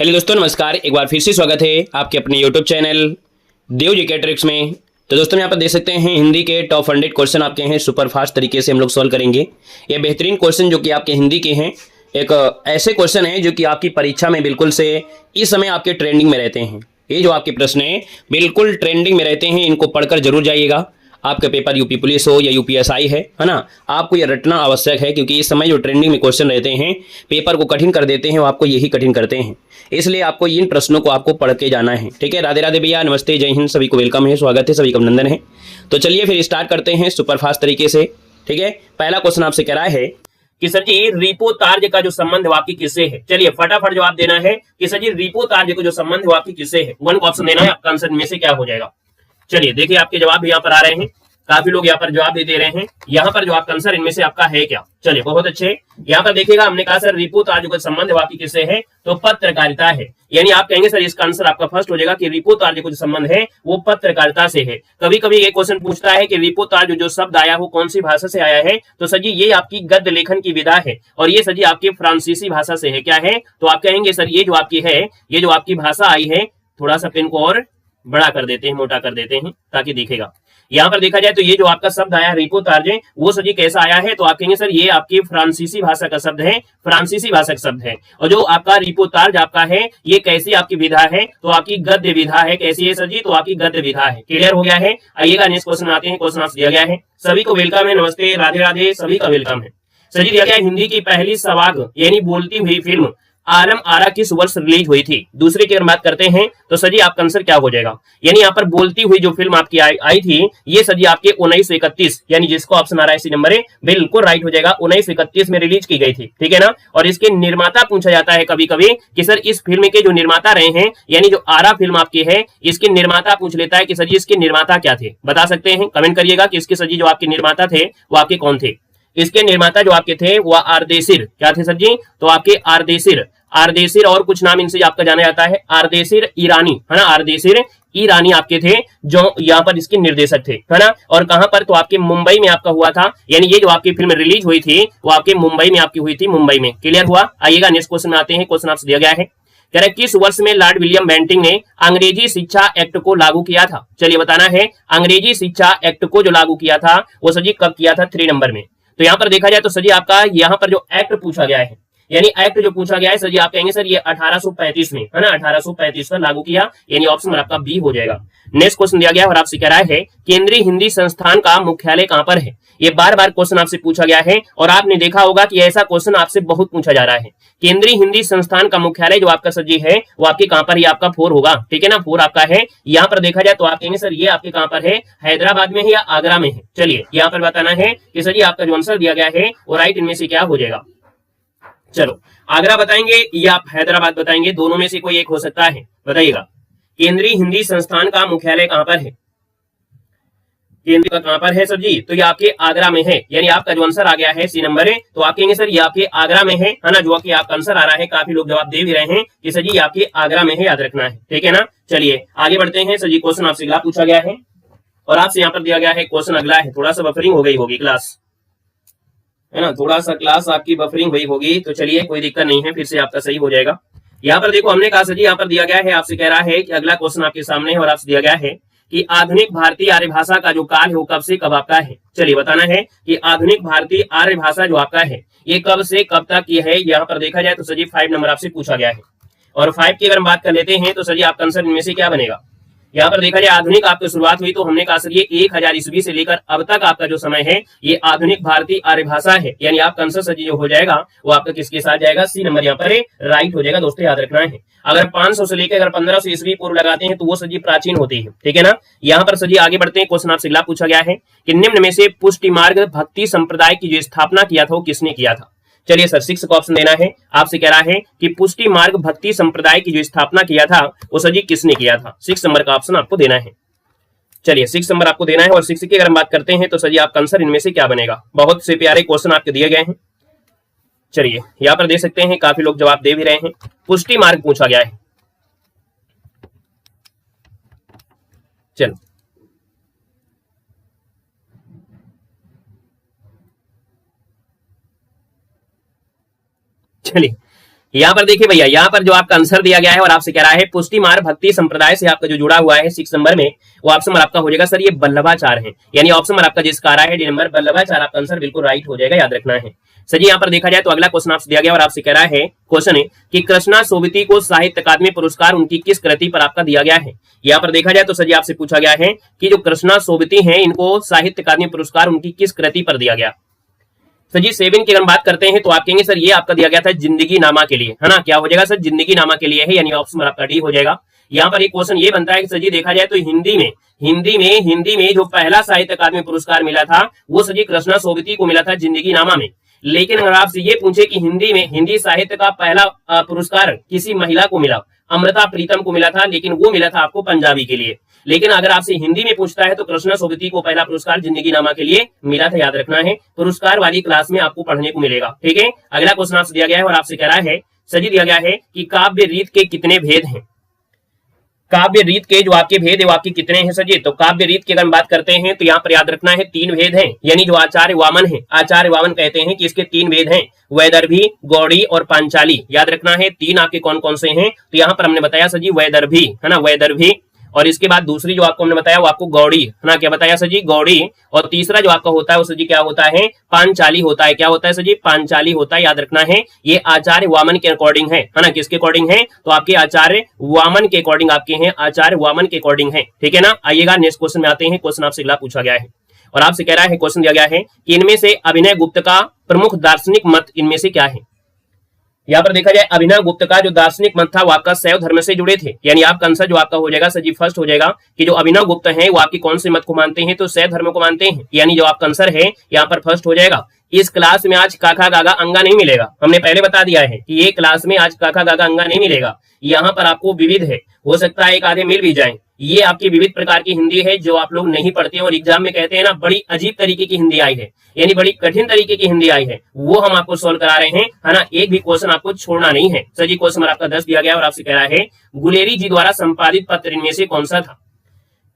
Hello दोस्तों, नमस्कार। एक बार फिर से स्वागत है आपके अपने यूट्यूब चैनल देव जी के ट्रिक्स में। तो दोस्तों यहाँ पर देख सकते हैं हिंदी के टॉप 100 क्वेश्चन आपके हैं। सुपर फास्ट तरीके से हम लोग सॉल्व करेंगे। ये बेहतरीन क्वेश्चन जो कि आपके हिंदी के हैं, एक ऐसे क्वेश्चन है जो कि आपकी परीक्षा में बिल्कुल से इस समय आपके ट्रेंडिंग में रहते हैं। ये जो आपके प्रश्न है बिल्कुल ट्रेंडिंग में रहते हैं, इनको पढ़कर जरूर जाइएगा। आपका पेपर यूपी पुलिस हो या यूपीएसआई है ना, आपको ये रटना आवश्यक है, क्योंकि इस समय जो ट्रेंडिंग में क्वेश्चन रहते हैं पेपर को कठिन कर देते हैं, वो आपको यही कठिन करते हैं। इसलिए आपको इन प्रश्नों को आपको पढ़ के जाना है। ठीक है, राधे राधे भैया, नमस्ते, जय हिंद, सभी को वेलकम है, स्वागत है, सभी को अभिनंदन है। तो चलिए फिर स्टार्ट करते हैं सुपर फास्ट तरीके से। ठीक है, पहला क्वेश्चन आपसे कह रहा है कि सर जी रिपो तार्ज का जो संबंध वाक्य किससे है। चलिए फटाफट जवाब देना है कि सर जी रिपो तार्ज का जो संबंध वाक्य किससे है। वन को ऑप्शन देना है, आपका आंसर में से क्या हो जाएगा। चलिए देखिए आपके जवाब भी यहाँ पर आ रहे हैं, काफी लोग यहाँ पर जवाब दे रहे हैं। यहाँ पर जो आपका आंसर इनमें से आपका है क्या। चलिए बहुत अच्छे। यहाँ पर देखिएगा, हमने कहा सर रिपो तार्ज का संबंध वाक्य किससे है, तो पत्रकारिता है। यानी आप कहेंगे सर इसका आंसर आपका फर्स्ट हो जाएगा कि रिपो तार्ज का जो संबंध है वो पत्रकारिता से है। कभी कभी ये क्वेश्चन पूछता है कि रिपो तार्ज जो शब्द आया हो कौन सी भाषा से आया है, तो सर जी ये आपकी गद्य लेखन की विधा है और ये सर जी आपकी फ्रांसीसी भाषा से है। क्या है, तो आप कहेंगे सर ये जो आपकी है, ये जो आपकी भाषा आई है, थोड़ा सा पेन को और बड़ा कर देते हैं, मोटा कर देते हैं ताकि दिखेगा। यहाँ पर देखा जाए तो ये जो आपका शब्द आया रिपो तार्ज वो सर जी कैसा आया है, तो आप कहेंगे सर ये आपकी फ्रांसीसी भाषा का शब्द है, फ्रांसीसी भाषा का शब्द है। और जो आपका रिपो तार्ज आपका है ये कैसी आपकी विधा है, तो आपकी गद्य विधा है। कैसी है सर जी, तो आपकी गद्य विधा है। क्लियर हो गया है। आइएगा नेक्स्ट क्वेश्चन आते हैं। क्वेश्चन आपसे दिया गया है, सभी को वेलकम है, नमस्ते, राधे राधे, सभी का वेलकम है। सर जी दिया गया हिंदी की पहली सवाग यानी बोलती हुई फिल्म आलम आरा किस वर्ष रिलीज हुई थी। दूसरे की अगर बात करते हैं तो सर जी आपका आंसर क्या हो जाएगा। यानी यहाँ पर बोलती हुई जो फिल्म आपकी आई थी ये सर जी आपके 1931 यानी जिसको ऑप्शन आ रहा है इसी नंबर है, बिल्कुल राइट हो जाएगा। 1931 में रिलीज की गई थी। ठीक है ना। और इसके निर्माता पूछा जाता है कभी कभी कि सर इस फिल्म के जो निर्माता रहे हैं, यानी जो आरा फिल्म आपकी है इसके निर्माता पूछ लेता है कि सर जी इसके निर्माता क्या थे। बता सकते हैं, कमेंट करिएगा कि इसके सर जी जो आपके निर्माता थे वो आपके कौन थे। इसके निर्माता जो आपके थे वो आरदेसिर, क्या थे सर जी, तो आपके आरदेसिर और कुछ नाम इनसे आपका जाना जाता है, आरदेसिर ईरानी है ना, आरदेसिर ईरानी आपके थे जो यहाँ पर इसके निर्देशक थे, है ना। और कहां पर, तो आपके मुंबई में आपका हुआ था। यानी ये जो आपकी फिल्म रिलीज हुई थी वो आपके मुंबई में आपकी हुई थी, मुंबई में। क्लियर हुआ। आइएगा नेक्स्ट क्वेश्चन में आते हैं। क्वेश्चन आपसे दिया गया है, कह रहे किस वर्ष में लॉर्ड विलियम बेंटिंग ने अंग्रेजी शिक्षा एक्ट को लागू किया था। चलिए बताना है, अंग्रेजी शिक्षा एक्ट को जो लागू किया था वो सर जी कब किया था। 3 नंबर में। तो यहाँ पर देखा जाए तो सर जी आपका यहाँ पर जो एक्ट पूछा गया है, यानी एक्ट जो पूछा गया है सर जी आप कहेंगे सर ये 1835 में, है ना, 1835 में लागू किया। यानी ऑप्शन आपका बी हो जाएगा। नेक्स्ट क्वेश्चन दिया गया और आपसे कह रहा है केंद्रीय हिंदी संस्थान का मुख्यालय कहां पर है। ये बार बार क्वेश्चन आपसे पूछा गया है और आपने देखा होगा कि ऐसा क्वेश्चन आपसे बहुत पूछा जा रहा है। केंद्रीय हिंदी संस्थान का मुख्यालय जो आपका सर जी है वो आपके कहां पर, ये आपका 4 होगा। ठीक है ना, 4 आपका है। यहाँ पर देखा जाए तो आप कहेंगे सर ये आपके कहां पर है, हैदराबाद में है या आगरा में है। चलिए यहाँ पर बताना है कि सर जी आपका जो आंसर दिया गया है वो राइट इनमें से क्या हो जाएगा। चलो आगरा बताएंगे या आप हैदराबाद बताएंगे, दोनों में से कोई एक हो सकता है, बताइएगा। केंद्रीय हिंदी संस्थान का मुख्यालय कहां पर है, केंद्र का कहां पर है सर जी, तो ये आपके आगरा में है। यानी आपका जो आंसर आ गया है सी नंबर है, तो आप कहेंगे सर ये आपके आगरा में है ना, जो कि आपका आंसर आ रहा है। काफी लोग जवाब दे भी रहे हैं कि सर जी आपके आगरा में है, याद रखना है। ठीक है ना। चलिए आगे बढ़ते हैं। सर जी क्वेश्चन आपसे अगला पूछा गया है और आपसे यहाँ पर दिया गया है क्वेश्चन अगला है। थोड़ा सा बफरिंग हो गई होगी क्लास, है ना, थोड़ा सा क्लास आपकी बफरिंग हुई होगी। तो चलिए कोई दिक्कत नहीं है, फिर से आपका सही हो जाएगा। यहाँ पर देखो हमने कहा सर जी यहाँ पर दिया गया है, आपसे कह रहा है कि अगला क्वेश्चन आपके सामने है और आपसे दिया गया है कि आधुनिक भारतीय आर्य भाषा का जो काल है वो कब से कब आपका है। चलिए बताना है कि आधुनिक भारतीय आर्य भाषा जो आपका है ये कब से कब तक की है। यहाँ पर देखा जाए तो सर जी 5 नंबर आपसे पूछा गया है और 5 की अगर हम बात कर लेते हैं तो सर जी आपका आंसर इनमें से क्या बनेगा। यहाँ पर देखा जाए आधुनिक आपकी शुरुआत हुई तो हमने कहा सर ये 1000 ईस्वी से लेकर अब तक आपका जो समय है ये आधुनिक भारतीय आर्य भाषा है। यानी आपका आंसर सर जी जो हो जाएगा वो आपका किसके साथ जाएगा, सी नंबर यहाँ पर राइट हो जाएगा। दोस्तों याद रखना है, अगर 500 से लेकर अगर 1500 ईस्वी पूर्व लगाते हैं तो वो सर जी प्राचीन होती है। ठीक है ना। यहाँ पर सर जी आगे बढ़ते हैं। क्वेश्चन आपसे अगला पूछा गया है कि निम्न में से पुष्टि मार्ग भक्ति संप्रदाय की जो स्थापना किया था वो किसने किया था। चलिए सर 6 का ऑप्शन देना है। आपसे कह रहा है कि पुष्टि मार्ग भक्ति संप्रदाय की जो स्थापना किया था वो सर जी किसने किया था। 6 नंबर का ऑप्शन आपको देना है। चलिए 6 नंबर आपको देना है और 6 की अगर हम बात करते हैं तो सर जी आपका आंसर इनमें से क्या बनेगा। बहुत से प्यारे क्वेश्चन आपके दिए गए हैं। चलिए यहाँ पर देख सकते हैं काफी लोग जवाब दे भी रहे हैं। पुष्टि मार्ग पूछा गया है। चलो चलिए यहाँ पर देखिए भैया, यहाँ पर जो आपका आंसर दिया गया है और आपसे कह रहा है पुष्टि मार्ग भक्ति संप्रदाय से आपका जो जुड़ा हुआ है 6 नंबर में, वो ऑप्शन नंबर आपका हो जाएगा सर ये वल्लभाचार्य है। यानी ऑप्शन नंबर आपका जिसका आ रहा है डी नंबर वल्लभाचार्य, आपका आंसर बिल्कुल राइट हो जाएगा, याद रखना है। सर जी यहाँ पर देखा जाए तो अगला क्वेश्चन आपसे दिया गया और आपसे कह रहा है क्वेश्चन है कि कृष्णा सोबती को साहित्य अकादमी पुरस्कार उनकी किस कृति पर आपका दिया गया है। यहाँ पर देखा जाए तो सर जी आपसे पूछा गया है कि जो कृष्णा सोबती हैं इनको साहित्य अकादमी पुरस्कार उनकी किस कृति पर दिया गया। सर जी 7 की अगर बात करते हैं तो आप कहेंगे सर ये आपका दिया गया था जिंदगी नामा के लिए, है ना। क्या हो जाएगा सर, जिंदगी नामा के लिए है, यानी ऑप्शन आपका डी हो जाएगा। यहाँ पर एक क्वेश्चन ये बनता है कि सर जी देखा जाए तो हिंदी में जो पहला साहित्य अकादमी पुरस्कार मिला था वो सर जी कृष्णा सोबती को मिला था जिंदगी नामा में। लेकिन अगर आपसे ये पूछे कि हिंदी साहित्य का पहला पुरस्कार किसी महिला को मिला, अमृता प्रीतम को मिला था, लेकिन वो मिला था आपको पंजाबी के लिए। लेकिन अगर आपसे हिंदी में पूछता है तो कृष्णा सोबती को पहला पुरस्कार जिंदगी नामा के लिए मिला था, याद रखना है। पुरस्कार वाली क्लास में आपको पढ़ने को मिलेगा, ठीक है। अगला क्वेश्चन आपसे दिया गया है और आपसे कह रहा है सजी दिया गया है कि काव्य रीत के कितने भेद हैं। काव्य रीत के जो आपके भेद है वो आपके कितने हैं सर जी। तो काव्य रीत की अगर बात करते हैं तो यहाँ पर याद रखना है 3 भेद हैं, यानी जो आचार्य वामन है, आचार्य वामन कहते हैं कि इसके 3 भेद हैं, वैदर्भी, गौड़ी और पांचाली। याद रखना है 3 आपके कौन कौन से हैं। तो यहाँ पर हमने बताया सर जी वैदर्भी, है ना, वैदर्भी। और इसके बाद दूसरी जो आपको हमने बताया वो आपको गौड़ी, है ना, क्या बताया सर जी, गौड़ी। और तीसरा जो आपका होता है वो सर जी क्या होता है, पांचाली होता है। क्या होता है सर जी, पांचाली होता है, याद रखना है। ये आचार्य वामन के अकॉर्डिंग है ना, किसके अकॉर्डिंग है, तो आपके आचार्य वामन के अकॉर्डिंग आपके हैं, आचार्य वामन के अकॉर्डिंग है, ठीक है ना। आइएगा नेक्स्ट क्वेश्चन में आते हैं। क्वेश्चन आपसे अगला पूछा गया है और आपसे कह रहा है, क्वेश्चन दिया गया है कि इनमें से अभिनय गुप्त का प्रमुख दार्शनिक मत इनमें से क्या है। यहाँ पर देखा जाए अभिनव गुप्त का जो दार्शनिक मत था वो आपका शैव धर्म से जुड़े थे, यानी आपका आंसर जो आपका हो जाएगा सर जी फर्स्ट हो जाएगा कि जो अभिनव गुप्त हैं वो आपकी कौन से मत को मानते हैं, तो शैव धर्म को मानते हैं, यानी जो आपका आंसर है यहाँ पर फर्स्ट हो जाएगा। इस क्लास में आज काका गागा अंगा नहीं मिलेगा, हमने पहले बता दिया है कि ये क्लास में आज काका गागा अंगा नहीं मिलेगा। यहाँ पर आपको विविध है, हो सकता है एक आधे मिल भी जाए। ये आपकी विविध प्रकार की हिंदी है जो आप लोग नहीं पढ़ते हैं और एग्जाम में कहते हैं ना बड़ी अजीब तरीके की हिंदी आई है, यानी बड़ी कठिन तरीके की हिंदी आई है, वो हम आपको सोल्व करा रहे हैं, है ना। एक भी क्वेश्चन आपको छोड़ना नहीं है। सर जी क्वेश्चन आपका 10 दिया गया और आपसे कह रहा है गुलेरी जी द्वारा संपादित पत्र इनमें से कौन सा था।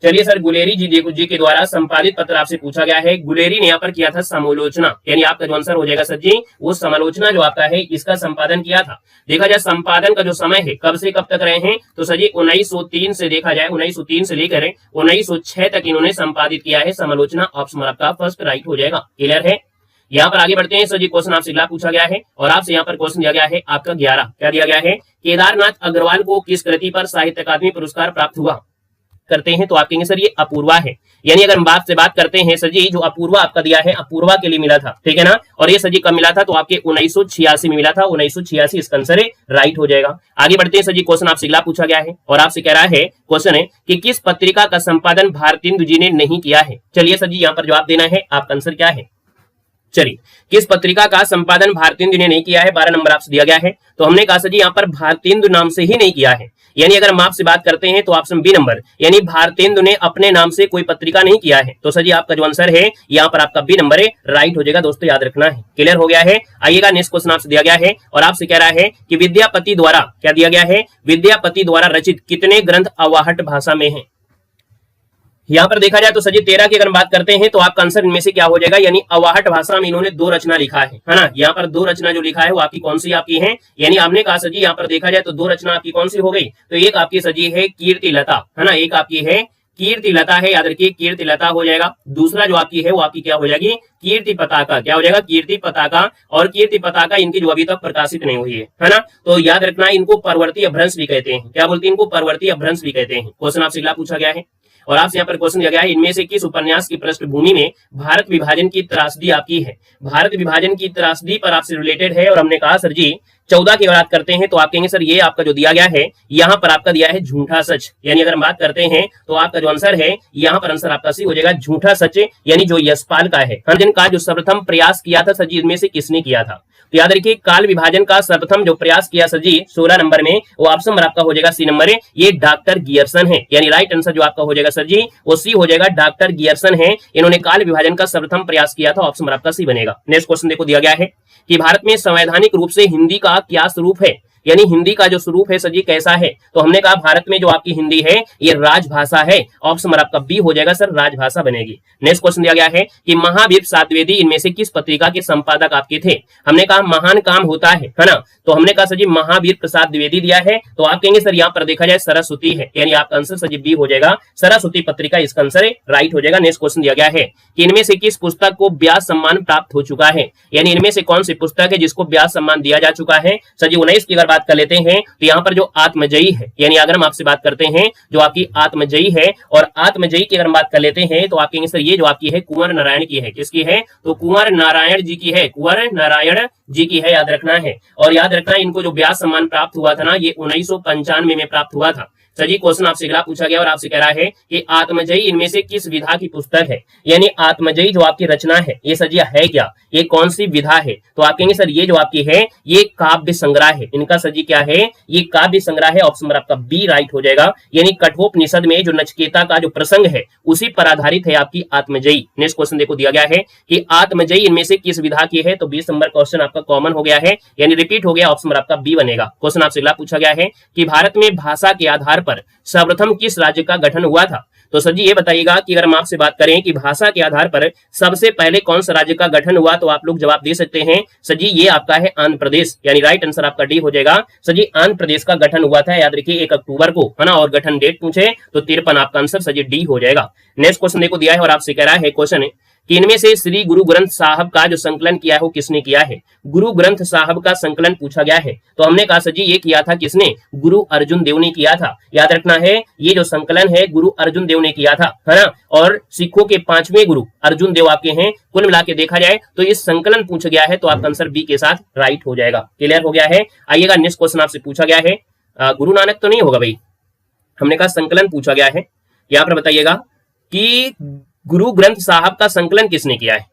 चलिए सर, गुलेरी जी के द्वारा संपादित पत्र आपसे पूछा गया है। गुलेरी ने यहाँ पर किया था समालोचना, यानी आपका जो आंसर हो जाएगा सर जी वो समालोचना जो आपका है इसका संपादन किया था। देखा जाए संपादन का जो समय है कब से कब तक रहे हैं, तो सर जी 1903 से देखा जाए 1903 से लेकर 1906 तक इन्होंने संपादित किया है समालोचना। ऑप्शन आपका फर्स्ट राइट हो जाएगा, क्लियर है। यहाँ पर आगे बढ़ते हैं सर जी। क्वेश्चन आपसे अगला पूछा गया है और आपसे यहाँ पर क्वेश्चन दिया गया है आपका 11। क्या दिया गया है, केदारनाथ अग्रवाल को किस कृति पर साहित्य अकादमी पुरस्कार प्राप्त हुआ करते हैं, तो आप कहेंगे सर ये अपूर्वा है। यानी अगर हम बात से बात करते हैं सर जी जो अपूर्वा आपका दिया है अपूर्वा के लिए मिला था, ठीक है ना। और ये सर जी कब मिला था, तो आपके 1986 में मिला था, 1986 इसका आंसर है, राइट हो जाएगा। आगे बढ़ते हैं सर जी। क्वेश्चन आपसे अगला पूछा गया है और आपसे कह रहा है क्वेश्चन है कि किस पत्रिका का संपादन भारतेंदु जी ने नहीं किया है। चलिए सर जी यहाँ पर जवाब देना है, आपका आंसर क्या है। चलिए, किस पत्रिका का संपादन भारतेंदु ने नहीं किया है, 12 नंबर आपसे दिया गया है। तो हमने कहा सर जी यहाँ पर भारतेंदु नाम से ही नहीं किया है, यानी अगर हम आपसे बात करते हैं तो ऑप्शन बी नंबर, यानी भारतेंदु ने अपने नाम से कोई पत्रिका नहीं किया है। तो सर जी आपका जो आंसर है यहाँ पर आपका बी नंबर है, राइट हो जाएगा दोस्तों, याद रखना है, क्लियर हो गया है। आइएगा नेक्स्ट क्वेश्चन आपसे दिया गया है और आपसे कह रहा है कि विद्यापति द्वारा, क्या दिया गया है, विद्यापति द्वारा रचित कितने ग्रंथ अवाहट भाषा में है। यहाँ पर देखा जाए तो सर जी 13 की अगर बात करते हैं तो आपका आंसर इनमें से क्या हो जाएगा, यानी अवाहट भाषा में इन्होंने 2 रचना लिखा है ना। यहाँ पर 2 रचना जो लिखा है वो आपकी कौन सी आपकी है, यानी आपने कहा सर जी यहाँ पर देखा जाए तो 2 रचना आपकी कौन सी हो गई, तो एक आपकी सर जी है कीर्ति लता, है ना, एक आपकी है कीर्ति लता है, याद रखिए कीर्ति लता हो जाएगा। दूसरा जो आपकी है वो आपकी क्या हो जाएगी, कीर्ति पताका, क्या हो जाएगा, कीर्ति पताका। और कीर्ति पताका इनकी जो अभी तक प्रकाशित नहीं हुई है ना, तो याद रखना इनको परवर्ती अभ्रंश भी कहते हैं। क्या बोलते हैं, इनको परवर्ती अभ्रंश भी कहते हैं। क्वेश्चन आपसे अगला पूछा गया है और आपसे यहाँ पर क्वेश्चन दिया गया है, इनमें से किस उपन्यास की पृष्ठभूमि में भारत विभाजन की त्रासदी आपकी है। भारत विभाजन की त्रासदी पर आपसे रिलेटेड है और हमने कहा सर जी 14 की बात करते हैं तो आप कहेंगे सर ये आपका जो दिया गया है यहाँ पर आपका दिया है झूठा सच, यानी अगर हम बात करते हैं तो आपका जो आंसर है यहाँ पर आंसर आपका सी हो जाएगा झूठा सच, यानी जो यशपाल का है। का जो सर्वप्रथम प्रयास किया था सर जी इनमें से किसने किया था, तो याद रखिए काल विभाजन का सर्वप्रथम जो प्रयास किया सर जी 16 नंबर में, वो ऑप्शन नंबर आपका हो जाएगा सी नंबर है, ये डॉक्टर गियर्सन है, यानी राइट आंसर जो आपका हो जाएगा सर जी वो सी हो जाएगा, डॉक्टर गियर्सन है। इन्होंने काल विभाजन का सर्वप्रथम प्रयास किया था, ऑप्शन नंबर आपका सी बनेगा। नेक्स्ट क्वेश्चन देखो दिया गया है कि भारत में संवैधानिक रूप से हिंदी का क्या स्वरूप है, यानी हिंदी का जो स्वरूप है सर जी कैसा है, तो हमने कहा भारत में जो आपकी हिंदी है ये राजभाषा है। ऑप्शन नंबर आपका बी हो जाएगा सर, राजभाषा बनेगी। नेक्स्ट क्वेश्चन दिया गया है कि महावीर प्रसाद द्विवेदी इनमें से किस पत्रिका के संपादक आपके थे। हमने कहा महान काम होता है ना, तो हमने कहा सर जी महावीर प्रसाद द्विवेदी दिया है, तो आप कहेंगे सर यहाँ पर देखा जाए सरस्वती है, यानी आपका आंसर सर जी बी हो जाएगा, सरस्वती पत्रिका इसका आंसर राइट हो जाएगा। नेक्स्ट क्वेश्चन दिया गया है कि इनमें से किस पुस्तक को व्यास सम्मान प्राप्त हो चुका है, यानी इनमें से कौन सी पुस्तक है जिसको व्यास सम्मान दिया जा चुका है। सर जी 19 की अगर बात कर लेते हैं तो यहाँ पर जो आत्मजयी है, यानी अगर हम आपसे बात करते हैं जो आपकी आत्मजयी है, और आत्मजयी की अगर हम बात कर लेते हैं तो आप कहेंगे सर ये जो आपकी है कुंवर नारायण की है। किसकी है, तो कुंवर नारायण जी की है, कुंवर नारायण जी की है, याद रखना है। और याद रखना है इनको जो व्यास सम्मान प्राप्त हुआ था ना ये 1995 में प्राप्त हुआ था। सर जी क्वेश्चन आपसे अगला पूछा गया और आपसे कह रहा है कि आत्मजयी इनमें से किस विधा की पुस्तक है, यानी आत्मजयी जो आपकी रचना है ये सर जी है क्या, ये कौन सी विधा है, तो आप कहेंगे सर ये जो आपकी है ये काव्य संग्रह है। इनका सर जी क्या है, ये काव्य संग्रह है। ऑप्शन नंबर आपका बी राइट हो जाएगा, यानी कठोपनिषद में जो नचिकेता का जो प्रसंग है उसी पर आधारित है आपकी आत्मजयी। नेक्स्ट क्वेश्चन देखो दिया गया है कि आत्मजयी इनमें से किस विधा की है, तो 20 नंबर क्वेश्चन आपका कॉमन हो गया है, यानी रिपीट हो गया। ऑप्शन नंबर आपका बी बनेगा। क्वेश्चन आपसे अगला पूछा गया है कि भारत में भाषा के आधार पर सर्वप्रथम किस राज्य का गठन हुआ था। तो सर जी ये बताइएगा कि अगर हम आपसे बात करें कि भाषा के आधार पर सबसे पहले कौन सा राज्य का गठन हुआ, तो आप लोग जवाब दे सकते हैं सर जी ये आपका है आंध्र प्रदेश, यानी राइट आंसर आपका डी हो जाएगा। सर जी आंध्र प्रदेश का गठन हुआ था, याद रखिए 1 अक्टूबर को, है ना, और गठन डेट पूछे तो 53 आपका आंसर सर जी डी हो जाएगा। नेक्स्ट क्वेश्चन देखो दिया है और आपसे कह रहा है क्वेश्चन कि इनमें से श्री गुरु ग्रंथ साहब का जो संकलन किया है वो किसने किया है। गुरु ग्रंथ साहब का संकलन पूछा गया है, तो हमने कहा सर जी ये किया था किसने, गुरु अर्जुन देव ने किया था। याद रखना है ये जो संकलन है गुरु अर्जुन देव ने किया था, है ना, और सिखों के 5वें गुरु अर्जुन देव आपके हैं। कुल मिला के देखा जाए तो इस संकलन पूछा गया है, तो आपका आंसर बी के साथ राइट हो जाएगा। क्लियर हो गया है। आइएगा नेक्स्ट क्वेश्चन आपसे पूछा गया है, गुरु नानक तो नहीं होगा भाई, हमने कहा संकलन पूछा गया है। यहाँ पर बताइएगा कि गुरु ग्रंथ साहब का संकलन किसने किया है,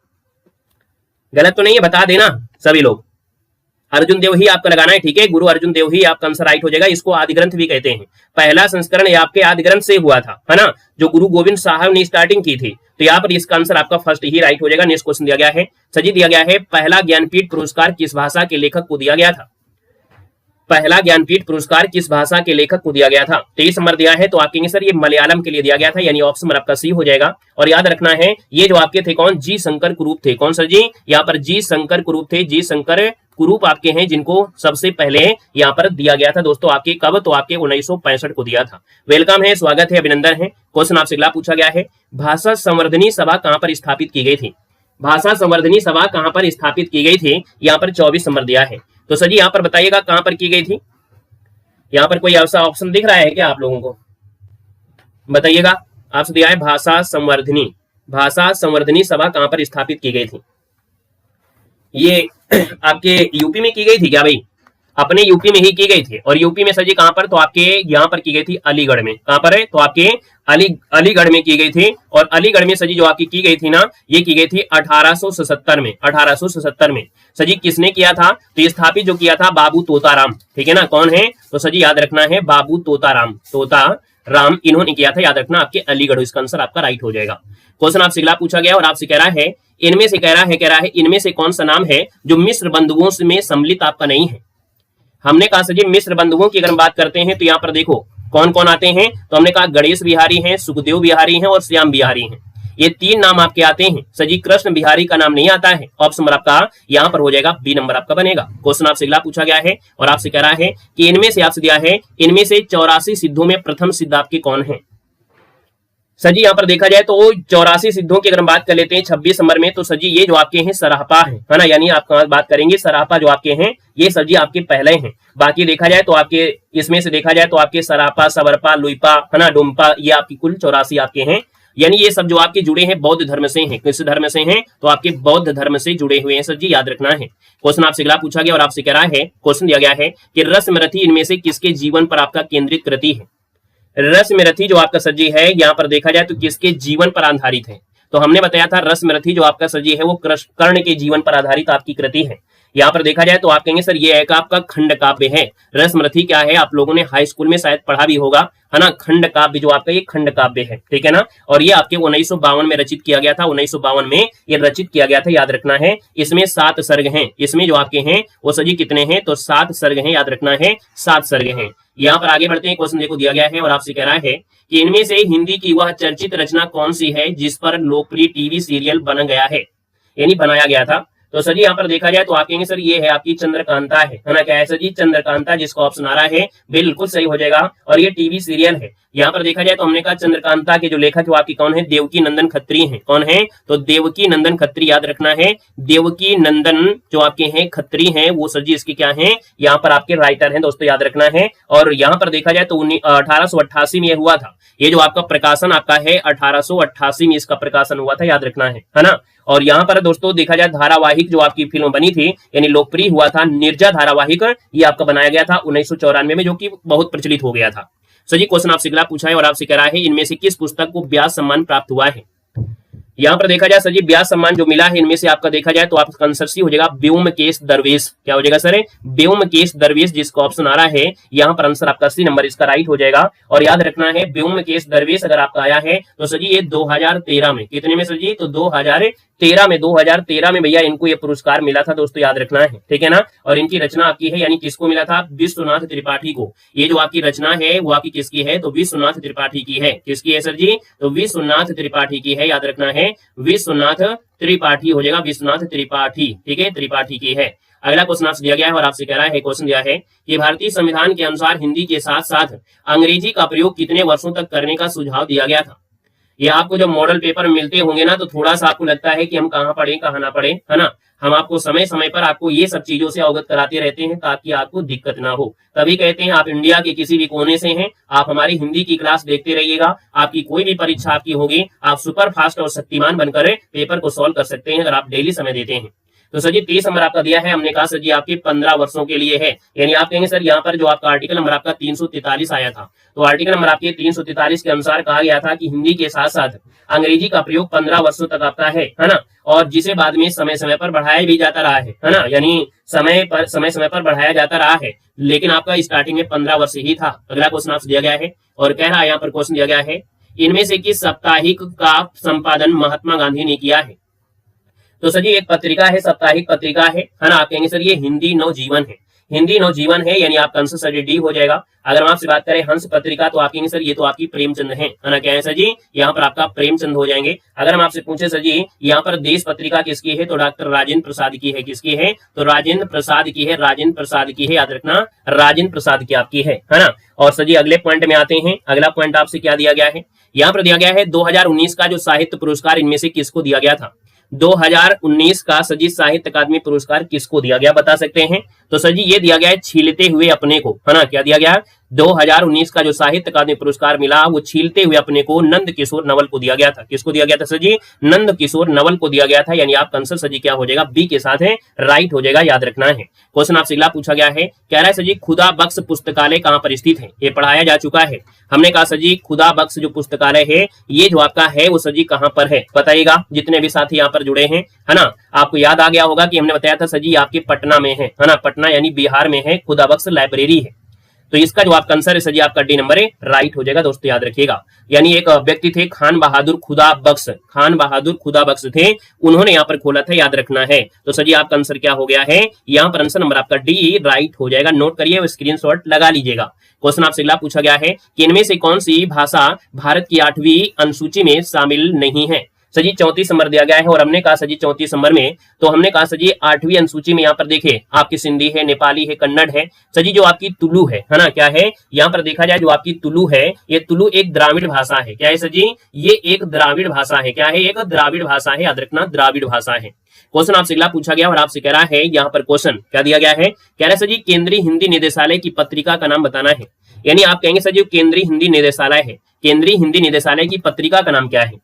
गलत तो नहीं है, बता देना सभी लोग। अर्जुन देव ही आपका लगाना है, ठीक है, गुरु अर्जुन देव ही आपका आंसर राइट हो जाएगा। इसको आदि ग्रंथ भी कहते हैं। पहला संस्करण ये आपके आदि ग्रंथ से हुआ था, है ना, जो गुरु गोविंद साहब ने स्टार्टिंग की थी, तो यहाँ पर इसका आंसर आपका फर्स्ट ही राइट हो जाएगा। नेक्स्ट क्वेश्चन दिया गया है, सजी दिया गया है पहला ज्ञानपीठ पुरस्कार किस भाषा के लेखक को दिया गया था। पहला ज्ञानपीठ पुरस्कार किस भाषा के लेखक को दिया गया था। 23 नंबर दिया है, तो आप कहेंगे सर ये मलयालम के लिए दिया गया था, यानी ऑप्शन नंबर आपका सी हो जाएगा। और याद रखना है ये जो आपके थे कौन, जी शंकर कुरूप थे। कौन सर जी, यहाँ पर जी शंकर कुरूप थे। जी शंकर कुरूप आपके हैं जिनको सबसे पहले यहाँ पर दिया गया था दोस्तों, आपके कब, तो आपके 1965 को दिया था। वेलकम है, स्वागत है, अभिनंदन है। क्वेश्चन आपसे अगला पूछा गया है, भाषा संवर्धनी सभा कहां पर स्थापित की गई थी। भाषा संवर्धनी सभा कहां पर स्थापित की गई थी, यहाँ पर 24 नंबर दिया है। तो सर जी यहाँ पर बताइएगा कहां पर की गई थी। यहाँ पर कोई ऐसा ऑप्शन दिख रहा है क्या आप लोगों को, बताइएगा। आपसे दिया है भाषा संवर्धनी, भाषा संवर्धनी सभा कहां पर स्थापित की गई थी। ये आपके यूपी में की गई थी क्या भाई, अपने यूपी में ही की गई थी। और यूपी में सर जी कहां पर, तो आपके यहाँ पर की गई थी अलीगढ़ में। कहां पर है, तो आपके अलीगढ़ में की गई थी। और अलीगढ़ में सजी जो आपकी की गई थी ना, ये की गई थी 1877 में। 1877 में सजी किसने किया था, तो ये स्थापित जो किया था बाबू तोताराम, ठीक है ना। कौन है, तो सजी याद रखना है बाबू तोताराम, तोताराम इन्होंने किया था, याद रखना आपके अलीगढ़। इसका आंसर आपका राइट हो जाएगा। क्वेश्चन आपसे अगला पूछा गया और आपसे कह रहा है इनमें से कह रहा है इनमें से कौन सा नाम है जो मिस्र बंधुओं में सम्मिलित आपका नहीं है। हमने कहा सर जी मिस्र बंधुओं की अगर हम बात करते हैं तो यहाँ पर देखो कौन कौन आते हैं, तो हमने कहा गणेश बिहारी हैं, सुखदेव बिहारी हैं और श्याम बिहारी हैं। ये 3 नाम आपके आते हैं। सर जी कृष्ण बिहारी का नाम नहीं आता है। ऑप्शन नंबर आपका यहाँ पर हो जाएगा बी नंबर आपका बनेगा। क्वेश्चन आपसे अगला पूछा गया है और आपसे कह रहा है कि इनमें से आपसे दिया है इनमें से 84 सिद्धों में प्रथम सिद्ध आपके कौन है। सर जी यहाँ पर देखा जाए तो 84 सिद्धों की अगर हम बात कर लेते हैं 26 नंबर में, तो सर जी ये जो आपके हैं सराहपा है ना, यानी आप बात करेंगे सराहपा जो आपके हैं ये सर जी आपके पहले हैं। बाकी देखा जाए तो आपके इसमें से देखा जाए तो आपके सराहपा, सवरपा, लुइपा, है ना, डोम्पा, ये आपकी कुल 84 आपके हैं। यानी ये सब जो आपके जुड़े हैं बौद्ध धर्म से हैं। किस धर्म से हैं, तो आपके बौद्ध धर्म से जुड़े हुए हैं सर जी, याद रखना है। क्वेश्चन आपसे अगला पूछा गया और आपसे कह रहा है क्वेश्चन दिया गया है कि रस्मरथी इनमें से किसके जीवन पर आपका केंद्रित कृति है। रस्मरथी जो आपका सर जी है यहाँ पर देखा जाए तो किसके जीवन पर आधारित है। तो हमने बताया था रस्मरथी जो आपका सर जी है वो कर्ण के जीवन पर आधारित आपकी कृति है। यहाँ पर देखा जाए तो आप कहेंगे सर ये एक आपका खंड काव्य है। रसमरथी क्या है, आप लोगों ने हाई स्कूल में शायद पढ़ा भी होगा, है ना। खंड काव्य जो आपका ये खंड काव्य है, ठीक है ना। और ये आपके 1952 में रचित किया गया था, 1952 में ये रचित किया गया था, याद रखना है। इसमें 7 सर्ग हैं, इसमें जो आपके हैं वो सजी कितने हैं, तो 7 सर्ग हैं, याद रखना है 7 सर्ग हैं। यहाँ पर आगे बढ़ते हैं, क्वेश्चन देखो दिया गया है और आपसे कह रहा है कि इनमें से हिंदी की वह चर्चित रचना कौन सी है जिस पर लोकप्रिय टीवी सीरियल बन गया है, यानी बनाया गया था। तो सर जी यहाँ पर देखा जाए तो आप कहेंगे सर ये है आपकी चंद्रकांता है ना। क्या है सर जी, चंद्रकांता, जिसका ऑप्शन आ रहा है बिल्कुल सही हो जाएगा। और ये टीवी सीरियल है। यहाँ पर देखा जाए तो हमने कहा चंद्रकांता के जो लेखक वो आपकी कौन है, देवकी नंदन खत्री हैं। कौन है, तो देवकी नंदन खत्री, याद रखना है। देवकी नंदन जो आपके हैं खत्री हैं, वो सर जी इसके क्या है, यहाँ पर आपके राइटर हैं दोस्तों, याद रखना है। और यहाँ पर देखा जाए तो 1888 में यह हुआ था। ये जो आपका प्रकाशन आपका है 1888 में इसका प्रकाशन हुआ था, याद रखना है ना। और यहाँ पर दोस्तों देखा जाए धारावाहिक जो आपकी फिल्म बनी थी, यानी लोकप्रिय हुआ था निर्जा धारावाहिक, ये आपका बनाया गया था 1994 में, जो कि बहुत प्रचलित हो गया था। सर जी क्वेश्चन आपसे अगला पूछा है और आपसे कह रहा है इनमें से किस पुस्तक को व्यास सम्मान प्राप्त हुआ है। यहाँ पर देखा जाए सर जी व्यास सम्मान जो मिला है इनमें से आपका देखा जाए तो आपका आंसर सी हो जाएगा व्योमकेश दरवेश। क्या हो जाएगा सर, व्योमकेश दरवेश, जिसका ऑप्शन आ रहा है यहाँ पर आंसर आपका सी नंबर इसका राइट हो जाएगा। और याद रखना है व्योमकेश दरवेश अगर आपका आया है तो सर जी ये 2013 में, कितने में सर जी, तो 2013 में भैया इनको ये पुरस्कार मिला था दोस्तों, याद रखना है, ठीक है ना। और इनकी रचना आपकी है, यानी किसको मिला था, विश्वनाथ त्रिपाठी को। ये जो आपकी रचना है वो आपकी किसकी है, तो विश्वनाथ त्रिपाठी की है। किसकी है सर जी, तो विश्वनाथ त्रिपाठी की है, याद रखना है विश्वनाथ त्रिपाठी हो जाएगा, विश्वनाथ त्रिपाठी, ठीक है, त्रिपाठी की है। अगला क्वेश्चन आपसे दिया गया है और आपसे कह रहा है, क्वेश्चन दिया है कि भारतीय संविधान के अनुसार हिंदी के साथ साथ अंग्रेजी का प्रयोग कितने वर्षों तक करने का सुझाव दिया गया था। ये आपको जब मॉडल पेपर मिलते होंगे ना तो थोड़ा सा आपको लगता है कि हम कहाँ पढ़े कहाँ ना पढ़े, है ना। हम आपको समय समय पर आपको ये सब चीजों से अवगत कराते रहते हैं ताकि आपको दिक्कत ना हो। तभी कहते हैं आप इंडिया के किसी भी कोने से हैं, आप हमारी हिंदी की क्लास देखते रहिएगा। आपकी कोई भी परीक्षा आपकी होगी, आप सुपर फास्ट और शक्तिमान बनकर पेपर को सॉल्व कर सकते हैं अगर आप डेली समय देते हैं। तो सर जी 30 नंबर आपका दिया है, हमने कहा सर जी आपके 15 वर्षों के लिए है। यानी आप कहेंगे सर यहाँ पर जो आपका आर्टिकल नंबर आपका 343 आया था, तो आर्टिकल नंबर आपके 343 के अनुसार कहा गया था कि हिंदी के साथ साथ अंग्रेजी का प्रयोग 15 वर्षों तक आपका है ना। और जिसे बाद में समय समय पर बढ़ाया भी जाता रहा है ना, यानी समय समय पर बढ़ाया जाता रहा है, लेकिन आपका स्टार्टिंग में 15 वर्ष ही था। अगला क्वेश्चन आपसे दिया गया है और कह रहा है यहाँ पर क्वेश्चन दिया गया है, इनमें से किस साप्ताहिक का संपादन महात्मा गांधी ने किया है। तो सर जी एक पत्रिका है, साप्ताहिक पत्रिका है ना। आप कहेंगे सर ये हिंदी नवजीवन है, हिंदी नवजीवन है, यानी आपका आंसर सर डी हो जाएगा। अगर हम आपसे बात करें हंस पत्रिका तो आप कहेंगे सर ये तो आपकी प्रेमचंद है ना। क्या है सर जी, यहाँ पर आपका प्रेमचंद हो जाएंगे। अगर हम आपसे पूछे सर जी यहाँ पर देश पत्रिका किसकी है, तो डॉक्टर राजेंद्र प्रसाद की है। किसकी है, तो राजेंद्र प्रसाद की है, राजेंद्र प्रसाद की है, याद रखना राजेंद्र प्रसाद की आपकी है ना। और सर जी अगले पॉइंट में आते हैं। अगला पॉइंट आपसे क्या दिया गया है, यहाँ पर दिया गया है 2019 का जो साहित्य पुरस्कार इनमें से किसको दिया गया था। 2019 का सजी साहित्य अकादमी पुरस्कार किसको दिया गया, बता सकते हैं। तो सर जी ये दिया गया है छीलते हुए अपने को, है ना। क्या दिया गया, 2019 का जो साहित्य अकादमी पुरस्कार मिला वो छीलते हुए अपने को नंद किशोर नवल को दिया गया था। किसको दिया गया था सर जी, नंद किशोर नवल को दिया गया था। यानी आपका आंसर सर जी क्या हो जाएगा, बी के साथ है, राइट हो जाएगा, याद रखना है। क्वेश्चन आपसे अगला पूछा गया है, कह रहा है सर जी खुदा बख्श पुस्तकालय कहाँ पर स्थित है। ये पढ़ाया जा चुका है, हमने कहा सर जी खुदा बख्श जो पुस्तकालय है ये जो आपका है वो सर जी कहाँ पर है, बताइएगा जितने भी साथी यहाँ पर जुड़े हैं, है ना। आपको याद आ गया होगा कि हमने बताया था सर जी आपके पटना में है ना, पटना यानी बिहार में है, खुदा बख्श लाइब्रेरी है। तो इसका जो आपका आंसर है सर जी आपका डी नंबर है, राइट हो जाएगा दोस्तों, याद रखिएगा। यानी एक व्यक्ति थे खान बहादुर खुदा बख्श, खान बहादुर खुदा बख्श थे, उन्होंने यहाँ पर खोला था, याद रखना है। तो सर जी आपका आंसर क्या हो गया है, यहाँ पर आंसर नंबर आपका डी राइट हो जाएगा। नोट करिए, स्क्रीनशॉट लगा लीजिएगा। क्वेश्चन आपसे अगला पूछा गया है कि इनमें से कौन सी भाषा भारत की 8वीं अनुसूची में शामिल नहीं है। सर जी 34 नंबर दिया गया है और हमने कहा सर जी 34 नंबर में, तो हमने कहा सर जी 8वीं अनुसूची में यहाँ पर देखे आपकी सिंधी है, नेपाली है, कन्नड़ है, सर जी जो आपकी तुलु है ना। क्या है, यहाँ पर देखा जाए जो आपकी तुलु है, ये तुलु एक द्राविड़ भाषा है। क्या है सर जी, ये एक द्राविड़ भाषा है। क्या है, एक द्राविड़ भाषा है, याद रखना द्राविड़ भाषा है। क्वेश्चन आपसे अगला पूछा गया और आपसे कह रहा है यहाँ पर क्वेश्चन क्या दिया गया है, कह रहा है सर जी केंद्रीय हिंदी निदेशालय की पत्रिका का नाम बताना है। यानी आप कहेंगे सर जी केंद्रीय हिंदी निदेशालय है, केंद्रीय हिंदी निदेशालय की पत्रिका का नाम क्या है।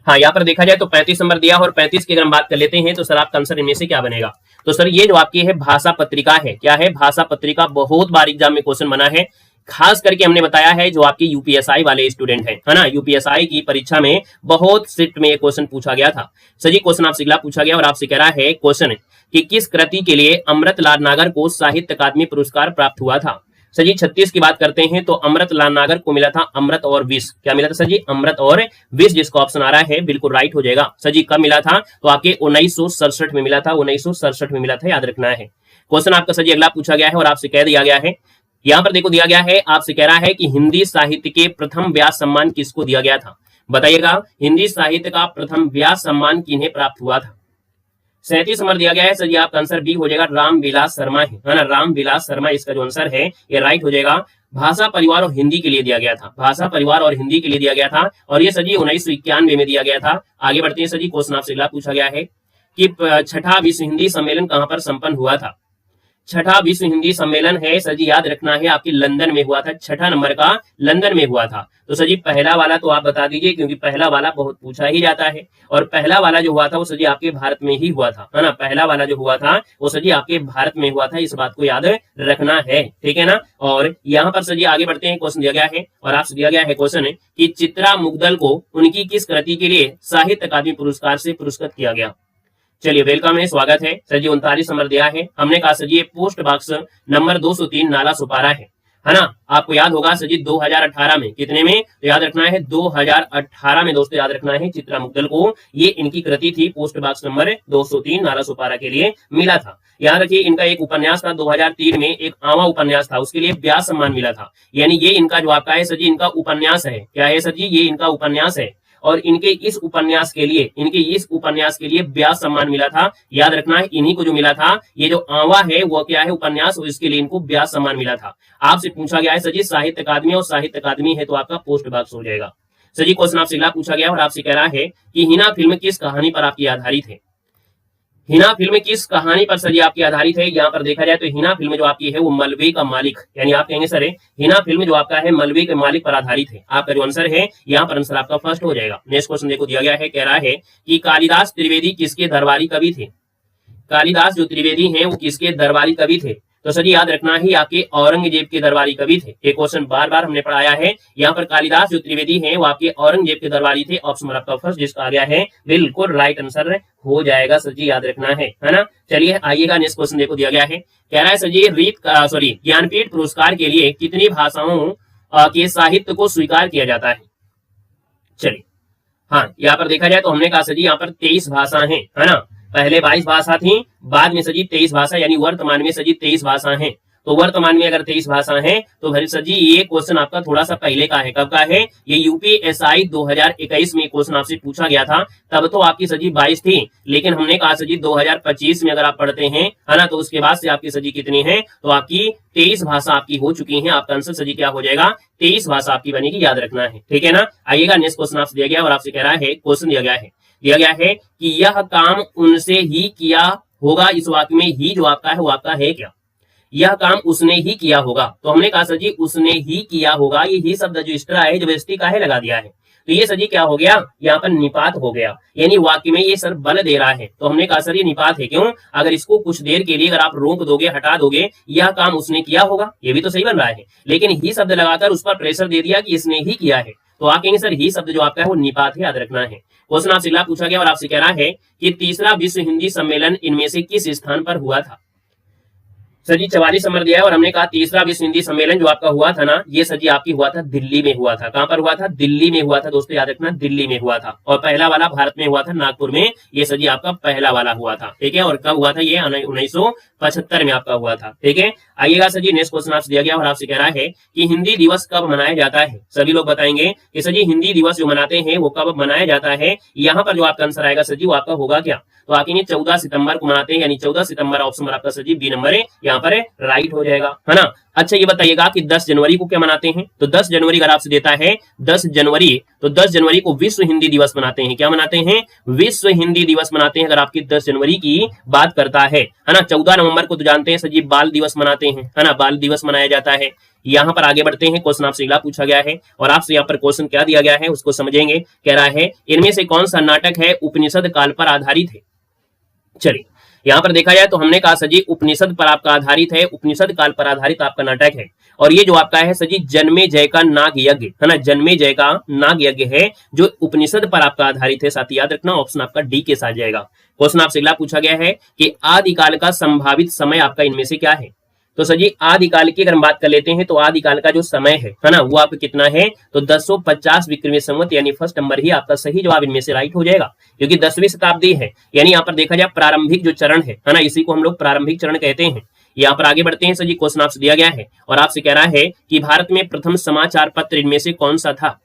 हाँ यहाँ पर देखा जाए तो 35 नंबर दिया और 35 की अगर हम बात कर लेते हैं तो सर आपका आंसर इनमें से क्या बनेगा। तो सर ये जो आपकी है भाषा पत्रिका है, क्या है, भाषा पत्रिका। बहुत बार एग्जाम में क्वेश्चन बना है, खास करके हमने बताया है जो आपके यूपीएसआई वाले स्टूडेंट हैं, है ना, यूपीएसआई की परीक्षा में बहुत शिफ्ट में ये क्वेश्चन पूछा गया था। सर जी क्वेश्चन आपसे अगला पूछा गया और आपसे कह रहा है क्वेश्चन कि किस कृति के लिए अमृतलाल नागर को साहित्य अकादमी पुरस्कार प्राप्त हुआ था। सर जी 36 की बात करते हैं तो अमृतलाल नागर को मिला था अमृत और विष। क्या मिला था सर जी? अमृत और विष, जिसका ऑप्शन आ रहा है बिल्कुल राइट हो जाएगा। सर जी कब मिला था? तो आपके 1967 में मिला था, 1967 में मिला था, याद रखना है। क्वेश्चन आपका सर जी अगला पूछा गया है और आपसे कह दिया गया है, यहाँ पर देखो दिया गया है, आपसे कह रहा है कि हिंदी साहित्य के प्रथम व्यास सम्मान किसको दिया गया था? बताइएगा, हिंदी साहित्य का प्रथम व्यास सम्मान किन्हें प्राप्त हुआ था? 37 नंबर दिया गया है। सर जी आपका आंसर बी हो जाएगा, रामविलास शर्मा है ना, रामविलास शर्मा इसका जो आंसर है ये राइट हो जाएगा। भाषा परिवार और हिंदी के लिए दिया गया था, भाषा परिवार और हिंदी के लिए दिया गया था और ये सर जी 1991 में दिया गया था। आगे बढ़ते हैं सर जी, क्वेश्चन आपसे अगला पूछा गया है कि छठा विश्व हिंदी सम्मेलन कहां पर संपन्न हुआ था? छठा विश्व हिंदी सम्मेलन है सर जी, याद रखना है, आपकी लंदन में हुआ था। छठा नंबर का लंदन में हुआ था। तो सर जी पहला वाला तो आप बता दीजिए, क्योंकि पहला वाला बहुत पूछा ही जाता है और पहला वाला जो हुआ था वो सर जी आपके भारत में ही हुआ था, है ना, पहला वाला जो हुआ था वो सर जी आपके भारत में हुआ था, इस बात को याद रखना है, ठीक है ना। और यहाँ पर सर जी आगे बढ़ते हैं, क्वेश्चन दिया गया है और आपसे दिया गया है क्वेश्चन कि चित्रा मुग्दल को उनकी किस कृति के लिए साहित्य अकादमी पुरस्कार से पुरस्कृत किया गया? चलिए वेलकम है, स्वागत है। सर जी 39 नंबर दिया है, हमने कहा सर जी ये पोस्ट बॉक्स नंबर 203 नाला सुपारा है ना। आपको याद होगा सर जी 2018 में, कितने में? तो याद रखना है 2018 में दोस्तों, याद रखना है चित्रा मुग्दल को ये इनकी कृति थी, पोस्ट बॉक्स नंबर 203 नाला सुपारा के लिए मिला था। याद रखिए इनका एक उपन्यास था 2003 में, एक आवा उपन्यास था, उसके लिए व्यास सम्मान मिला था। यानी ये इनका जो आपका है सर जी इनका उपन्यास है, क्या है सर जी? ये इनका उपन्यास है और इनके इस उपन्यास के लिए व्यास सम्मान मिला था। याद रखना है इन्हीं को जो मिला था, ये जो आवा है वो क्या है? उपन्यास, और इसके लिए इनको व्यास सम्मान मिला था। आपसे पूछा गया है सर जी साहित्य अकादमी, और साहित्य अकादमी है तो आपका पोस्ट बॉक्स हो जाएगा। सर जी क्वेश्चन आपसे अगला पूछा गया और आपसे कह रहा है कि हिना फिल्म किस कहानी पर आपकी आधारित है? हिना फिल्म किस कहानी पर सर जी आपकी आधारित है? यहाँ पर देखा जाए तो हिना फिल्म जो आपकी है वो मलबे का मालिक, यानी आप कहेंगे सर हिना फिल्म जो आपका है मलबे के मालिक पर आधारित है। आपका जो आंसर है यहाँ पर आंसर आपका फर्स्ट हो जाएगा। नेक्स्ट क्वेश्चन देखो दिया गया है, कह रहा है कि कालिदास त्रिवेदी किसके दरबारी कवि थे? कालिदास जो त्रिवेदी हैं वो किसके दरबारी कवि थे? तो सर याद रखना ही आपके औरंगजेब के दरबारी कवि थे। एक क्वेश्चन बार बार हमने पढ़ाया है, यहाँ पर कालिदास जो त्रिवेदी हैं वो आपके औरंगजेब के दरबारी थे। ऑप्शन आपका फर्स्ट जिसका आ गया है बिल्कुल राइट आंसर हो जाएगा सर जी, याद रखना है ना। चलिए आइएगा, नेक्स्ट क्वेश्चन देखो दिया गया है, कह रहा है सर जी ज्ञानपीठ पुरस्कार के लिए कितनी भाषाओं के साहित्य को स्वीकार किया जाता है? चलिए हाँ, यहाँ पर देखा जाए तो हमने कहा सर जी यहाँ पर 23 भाषा है ना। पहले 22 भाषा थी, बाद में सर जी 23 भाषा, यानी वर्तमान में सर जी 23 भाषा हैं। तो वर्तमान में अगर 23 भाषा है तो फिर सर जी ये क्वेश्चन आपका थोड़ा सा पहले का है। कब का है? ये यूपीएसआई 2021 में क्वेश्चन आपसे पूछा गया था, तब तो आपकी सर जी 22 थी, लेकिन हमने कहा सर जी 2025 में अगर आप पढ़ते हैं, है ना, तो उसके बाद से आपकी सर जी कितनी है? तो आपकी 23 भाषा आपकी हो चुकी है। आपका आंसर सर जी क्या हो जाएगा? 23 भाषा आपकी बनेगी, याद रखना है, ठीक है ना। आइएगा, नेक्स्ट क्वेश्चन आपसे दिया गया और आपसे कह रहा है, क्वेश्चन दिया गया है कि यह काम उनसे ही किया होगा। इस वाक्य में ही जो आपका है वो आपका है क्या? यह काम उसने ही किया होगा। तो हमने कहा सर जी उसने ही किया होगा, ये ही शब्द जो एक्स्ट्रा है जबरदस्ती का है लगा दिया है, तो ये सर जी क्या हो गया? यहाँ पर निपात हो गया, यानी वाक्य में ये सर बल दे रहा है। तो हमने कहा सर ये निपात है, क्यों? अगर इसको कुछ देर के लिए अगर आप रोक दोगे, हटा दोगे, यह काम उसने किया होगा, ये भी तो सही बन रहा है, लेकिन ही शब्द लगाकर उस पर प्रेशर दे दिया कि इसने ही किया है, तो आप कहेंगे सर ही शब्द जो आपका है वो निपात है, याद रखना है। क्वेश्चन आपसे अगला पूछा गया और आपसे कह रहा है कि तीसरा विश्व हिंदी सम्मेलन इनमें से किस स्थान पर हुआ था? सर जी 44 नंबर दिया है और हमने कहा तीसरा विश्व हिंदी सम्मेलन जो आपका हुआ था ना, ये सर जी आपकी हुआ था दिल्ली में हुआ था। कहां पर हुआ था? दिल्ली में हुआ था दोस्तों, याद रखना, दिल्ली में हुआ था। और पहला वाला भारत में हुआ था, नागपुर में, ये सर जी आपका पहला वाला हुआ था, ठीक है। और कब हुआ था? ये 1975 में आपका हुआ था, ठीक है। आइएगा सर जी, नेक्स्ट क्वेश्चन आपसे दिया गया और आपसे कह रहा है कि हिंदी दिवस कब मनाया जाता है? सभी लोग बताएंगे कि सर जी हिंदी दिवस जो मनाते हैं वो कब मनाया जाता है। यहाँ पर जो आपका आंसर आएगा सर जी वो आपका होगा क्या? तो आगे 14 सितंबर को मनाते हैं, यानी 14 सितंबर ऑप्शन आपका सर जी बी नंबर है, यहाँ पर राइट हो जाएगा, है ना। अच्छा ये बताइएगा कि 10 जनवरी को क्या मनाते हैं? तो 10 जनवरी अगर आपसे देता है 10 जनवरी, तो 10 जनवरी को विश्व हिंदी दिवस मनाते हैं। क्या मनाते हैं? विश्व हिंदी दिवस मनाते हैं, अगर आपकी 10 जनवरी की बात करता है ना। 14 नवंबर को तो जानते हैं सर जी बाल दिवस मनाते हैं, है ना, बाल दिवस मनाया जाता है। यहाँ पर आगे बढ़ते हैं, क्वेश्चन आपसे अगला पूछा गया है और आपसे यहाँ पर क्वेश्चन क्या दिया गया है उसको समझेंगे। कह रहा है इनमें से कौन सा नाटक है उपनिषद काल पर आधारित है? चलिए यहाँ पर देखा जाए तो हमने कहा सर जी उपनिषद पर आपका आधारित है, उपनिषद काल पर आधारित आपका नाटक है। और ये जो आपका है सर जी जन्मे जय का नाग यज्ञ है ना, जन्मे जय का नाग यज्ञ है जो उपनिषद पर आपका आधारित है। साथ ही याद रखना ऑप्शन आपका डी के साथ जाएगा। क्वेश्चन आपसे अगला पूछा गया है कि आदिकाल का संभावित समय आपका इनमें से क्या है। तो सर जी आदिकाल की अगर हम बात कर लेते हैं तो आदिकाल का जो समय है ना, वो आपका कितना है, तो 1050 विक्रमी संवत, यानी फर्स्ट नंबर ही आपका सही जवाब इनमें से राइट हो जाएगा, क्योंकि 10वीं शताब्दी है। यानी यहाँ पर देखा जाए प्रारंभिक जो चरण है ना, इसी को हम लोग प्रारंभिक चरण कहते हैं। यहाँ पर आगे बढ़ते हैं सर जी, क्वेश्चन आपसे दिया गया है और आपसे कह रहा है कि भारत में प्रथम समाचार पत्र इनमें से कौन सा था।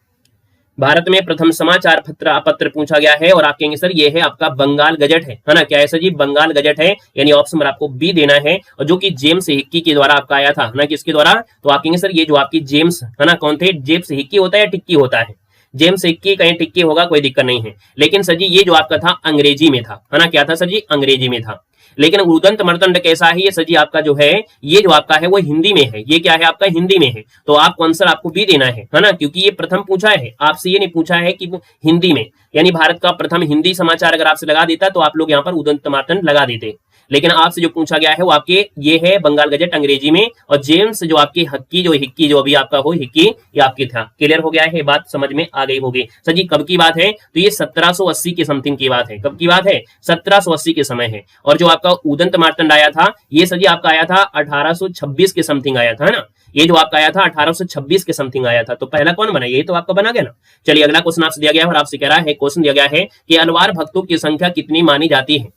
भारत में प्रथम समाचार पत्र पूछा गया है और आप कहेंगे सर ये है आपका बंगाल गजट है ना, क्या है सर जी, बंगाल गजट है, यानी ऑप्शन नंबर आपको बी देना है। और जो कि जेम्स हिक्की के द्वारा आपका आया था ना, किसके द्वारा, तो आप कहेंगे सर ये जो आपकी जेम्स है ना, कौन थे, जेम्स हिक्की होता है या टिक्की होता है, जेम्स हिक्की कहीं टिक्की होगा कोई दिक्कत नहीं है, लेकिन सर जी ये जो आपका था अंग्रेजी में था, है ना, क्या था सर जी, अंग्रेजी में था। लेकिन उदंत मर्तंड कैसा है, ये सर जी आपका जो है ये जो आपका है वो हिंदी में है, ये क्या है आपका हिंदी में है। तो आपको आंसर आपको बी देना है ना, क्योंकि ये प्रथम पूछा है आपसे, ये नहीं पूछा है कि हिंदी में, यानी भारत का प्रथम हिंदी समाचार अगर आपसे लगा देता तो आप लोग यहाँ पर उदंत मर्तंड लगा देते, लेकिन आपसे जो पूछा गया है वो आपके ये है बंगाल गजट अंग्रेजी में, और जेम्स जो आपकी हिक्की जो अभी आपका हो हिक्की ये आपकी था। क्लियर हो गया है, बात समझ में आ गई होगी। सर जी कब की बात है, तो ये 1780 के समथिंग की बात है। कब की बात है, 1780 के समय है। और जो आपका उदंत मार्तंड आया था ये सर जी आपका आया था 1826 के समथिंग आया था ना, ये जो आपका आया था 1826 के समथिंग आया था। तो पहला कौन बना, ये तो आपका बना गया ना। चलिए अगला क्वेश्चन आपसे दिया गया और आपसे कह रहा है, क्वेश्चन दिया गया है कि अलवार भक्तों की संख्या कितनी मानी जाती है।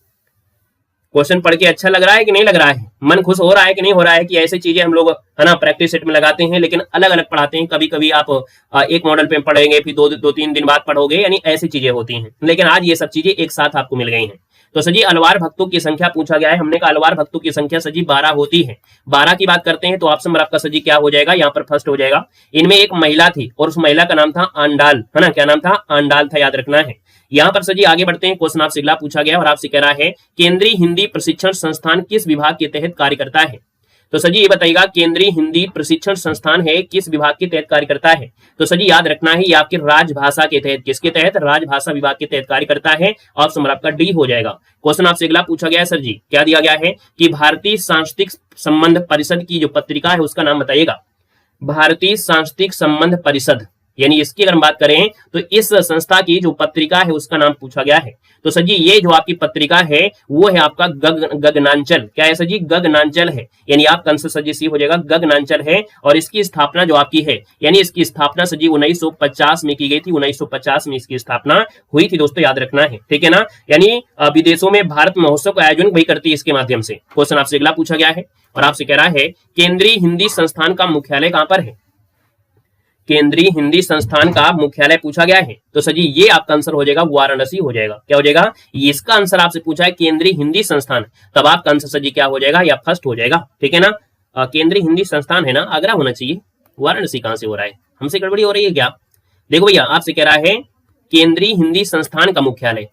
क्वेश्चन पढ़ के अच्छा लग रहा है कि नहीं लग रहा है, मन खुश हो रहा है कि नहीं हो रहा है, कि ऐसी चीजें हम लोग है ना प्रैक्टिस सेट में लगाते हैं लेकिन अलग अलग पढ़ाते हैं। कभी कभी आप एक मॉडल पे पढ़ेंगे फिर दो तीन दिन बाद पढ़ोगे, यानी ऐसी चीजें होती हैं, लेकिन आज ये सब चीजें एक साथ आपको मिल गई हैं। तो सर जी अलवार भक्तों की संख्या पूछा गया है, हमने कहा अलवार भक्तों की संख्या सर जी 12 होती है। 12 की बात करते हैं तो ऑप्शन नंबर आपका सर जी क्या हो जाएगा, यहाँ पर फर्स्ट हो जाएगा। इनमें एक महिला थी और उस महिला का नाम था आंडाल, है ना, क्या नाम था, आंडाल था, याद रखना है। यहाँ पर सर जी आगे बढ़ते हैं, क्वेश्चन आपसे अगला पूछा गया और आपसे कह रहा है केंद्रीय हिंदी प्रशिक्षण संस्थान किस विभाग के तहत कार्य करता है। तो सर जी ये बताइएगा केंद्रीय हिंदी प्रशिक्षण संस्थान है किस विभाग के तहत कार्य करता है। तो सर जी याद रखना है ये आपके राजभाषा के तहत, किसके तहत, राजभाषा विभाग के तहत कार्य करता है। ऑप्शन नंबर आपका डी हो जाएगा। क्वेश्चन आपसे अगला पूछा गया है सर जी, क्या दिया गया है कि भारतीय सांस्कृतिक संबंध परिषद की जो पत्रिका है उसका नाम बताइएगा। भारतीय सांस्कृतिक संबंध परिषद, यानी इसकी अगर हम बात करें तो इस संस्था की जो पत्रिका है उसका नाम पूछा गया है। तो सर जी ये जो आपकी पत्रिका है वो है आपका गगनांचल, क्या है सर जी, गगनांचल है, यानी आपका आंसर सर जी सी हो जाएगा, गगनांचल है। और इसकी स्थापना जो आपकी है, यानी इसकी स्थापना सर जी 1950 में की गई थी, 1950 में इसकी स्थापना हुई थी दोस्तों, याद रखना है, ठीक है ना। यानी विदेशों में भारत महोत्सव का आयोजन वही करती है इसके माध्यम से। क्वेश्चन आपसे अगला पूछा गया है और आपसे कह रहा है केंद्रीय हिंदी संस्थान का मुख्यालय कहां पर है। केंद्रीय हिंदी संस्थान का मुख्यालय पूछा गया है, तो सर जी ये आपका आंसर हो जाएगा वाराणसी हो जाएगा, क्या हो जाएगा, इसका आंसर आपसे पूछा है केंद्रीय हिंदी संस्थान, तब आपका आंसर सर जी क्या हो जाएगा, या फर्स्ट हो जाएगा, ठीक है ना। केंद्रीय हिंदी संस्थान है ना, आगरा होना चाहिए, वाराणसी कहां से हो रहा है, हमसे गड़बड़ी हो रही है क्या। देखो भैया आपसे कह रहा है केंद्रीय हिंदी संस्थान का मुख्यालय,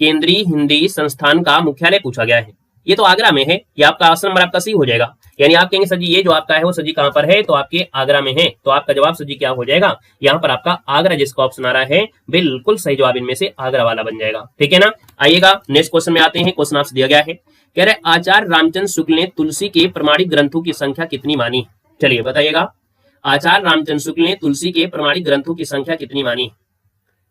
केंद्रीय हिंदी संस्थान का मुख्यालय पूछा गया है, ये तो आगरा में है, ये आपका ऑप्शन नंबर आपका सी हो जाएगा। यानी आप कहेंगे सर जी ये जो आपका है वो सर जी कहां पर है, तो आपके आगरा में है, तो आपका जवाब सर जी क्या हो जाएगा, यहाँ पर आपका आगरा जिसका ऑप्शन आ रहा है बिल्कुल सही जवाब इनमें से आगरा वाला बन जाएगा, ठीक है ना। आइएगा नेक्स्ट क्वेश्चन में आते हैं। क्वेश्चन आपसे दिया गया है, कह रहे आचार्य रामचंद्र शुक्ल ने तुलसी के प्रमाणिक ग्रंथों की संख्या कितनी मानी। चलिए बताइएगा, आचार्य रामचंद्र शुक्ल ने तुलसी के प्रमाणिक ग्रंथों की संख्या कितनी मानी।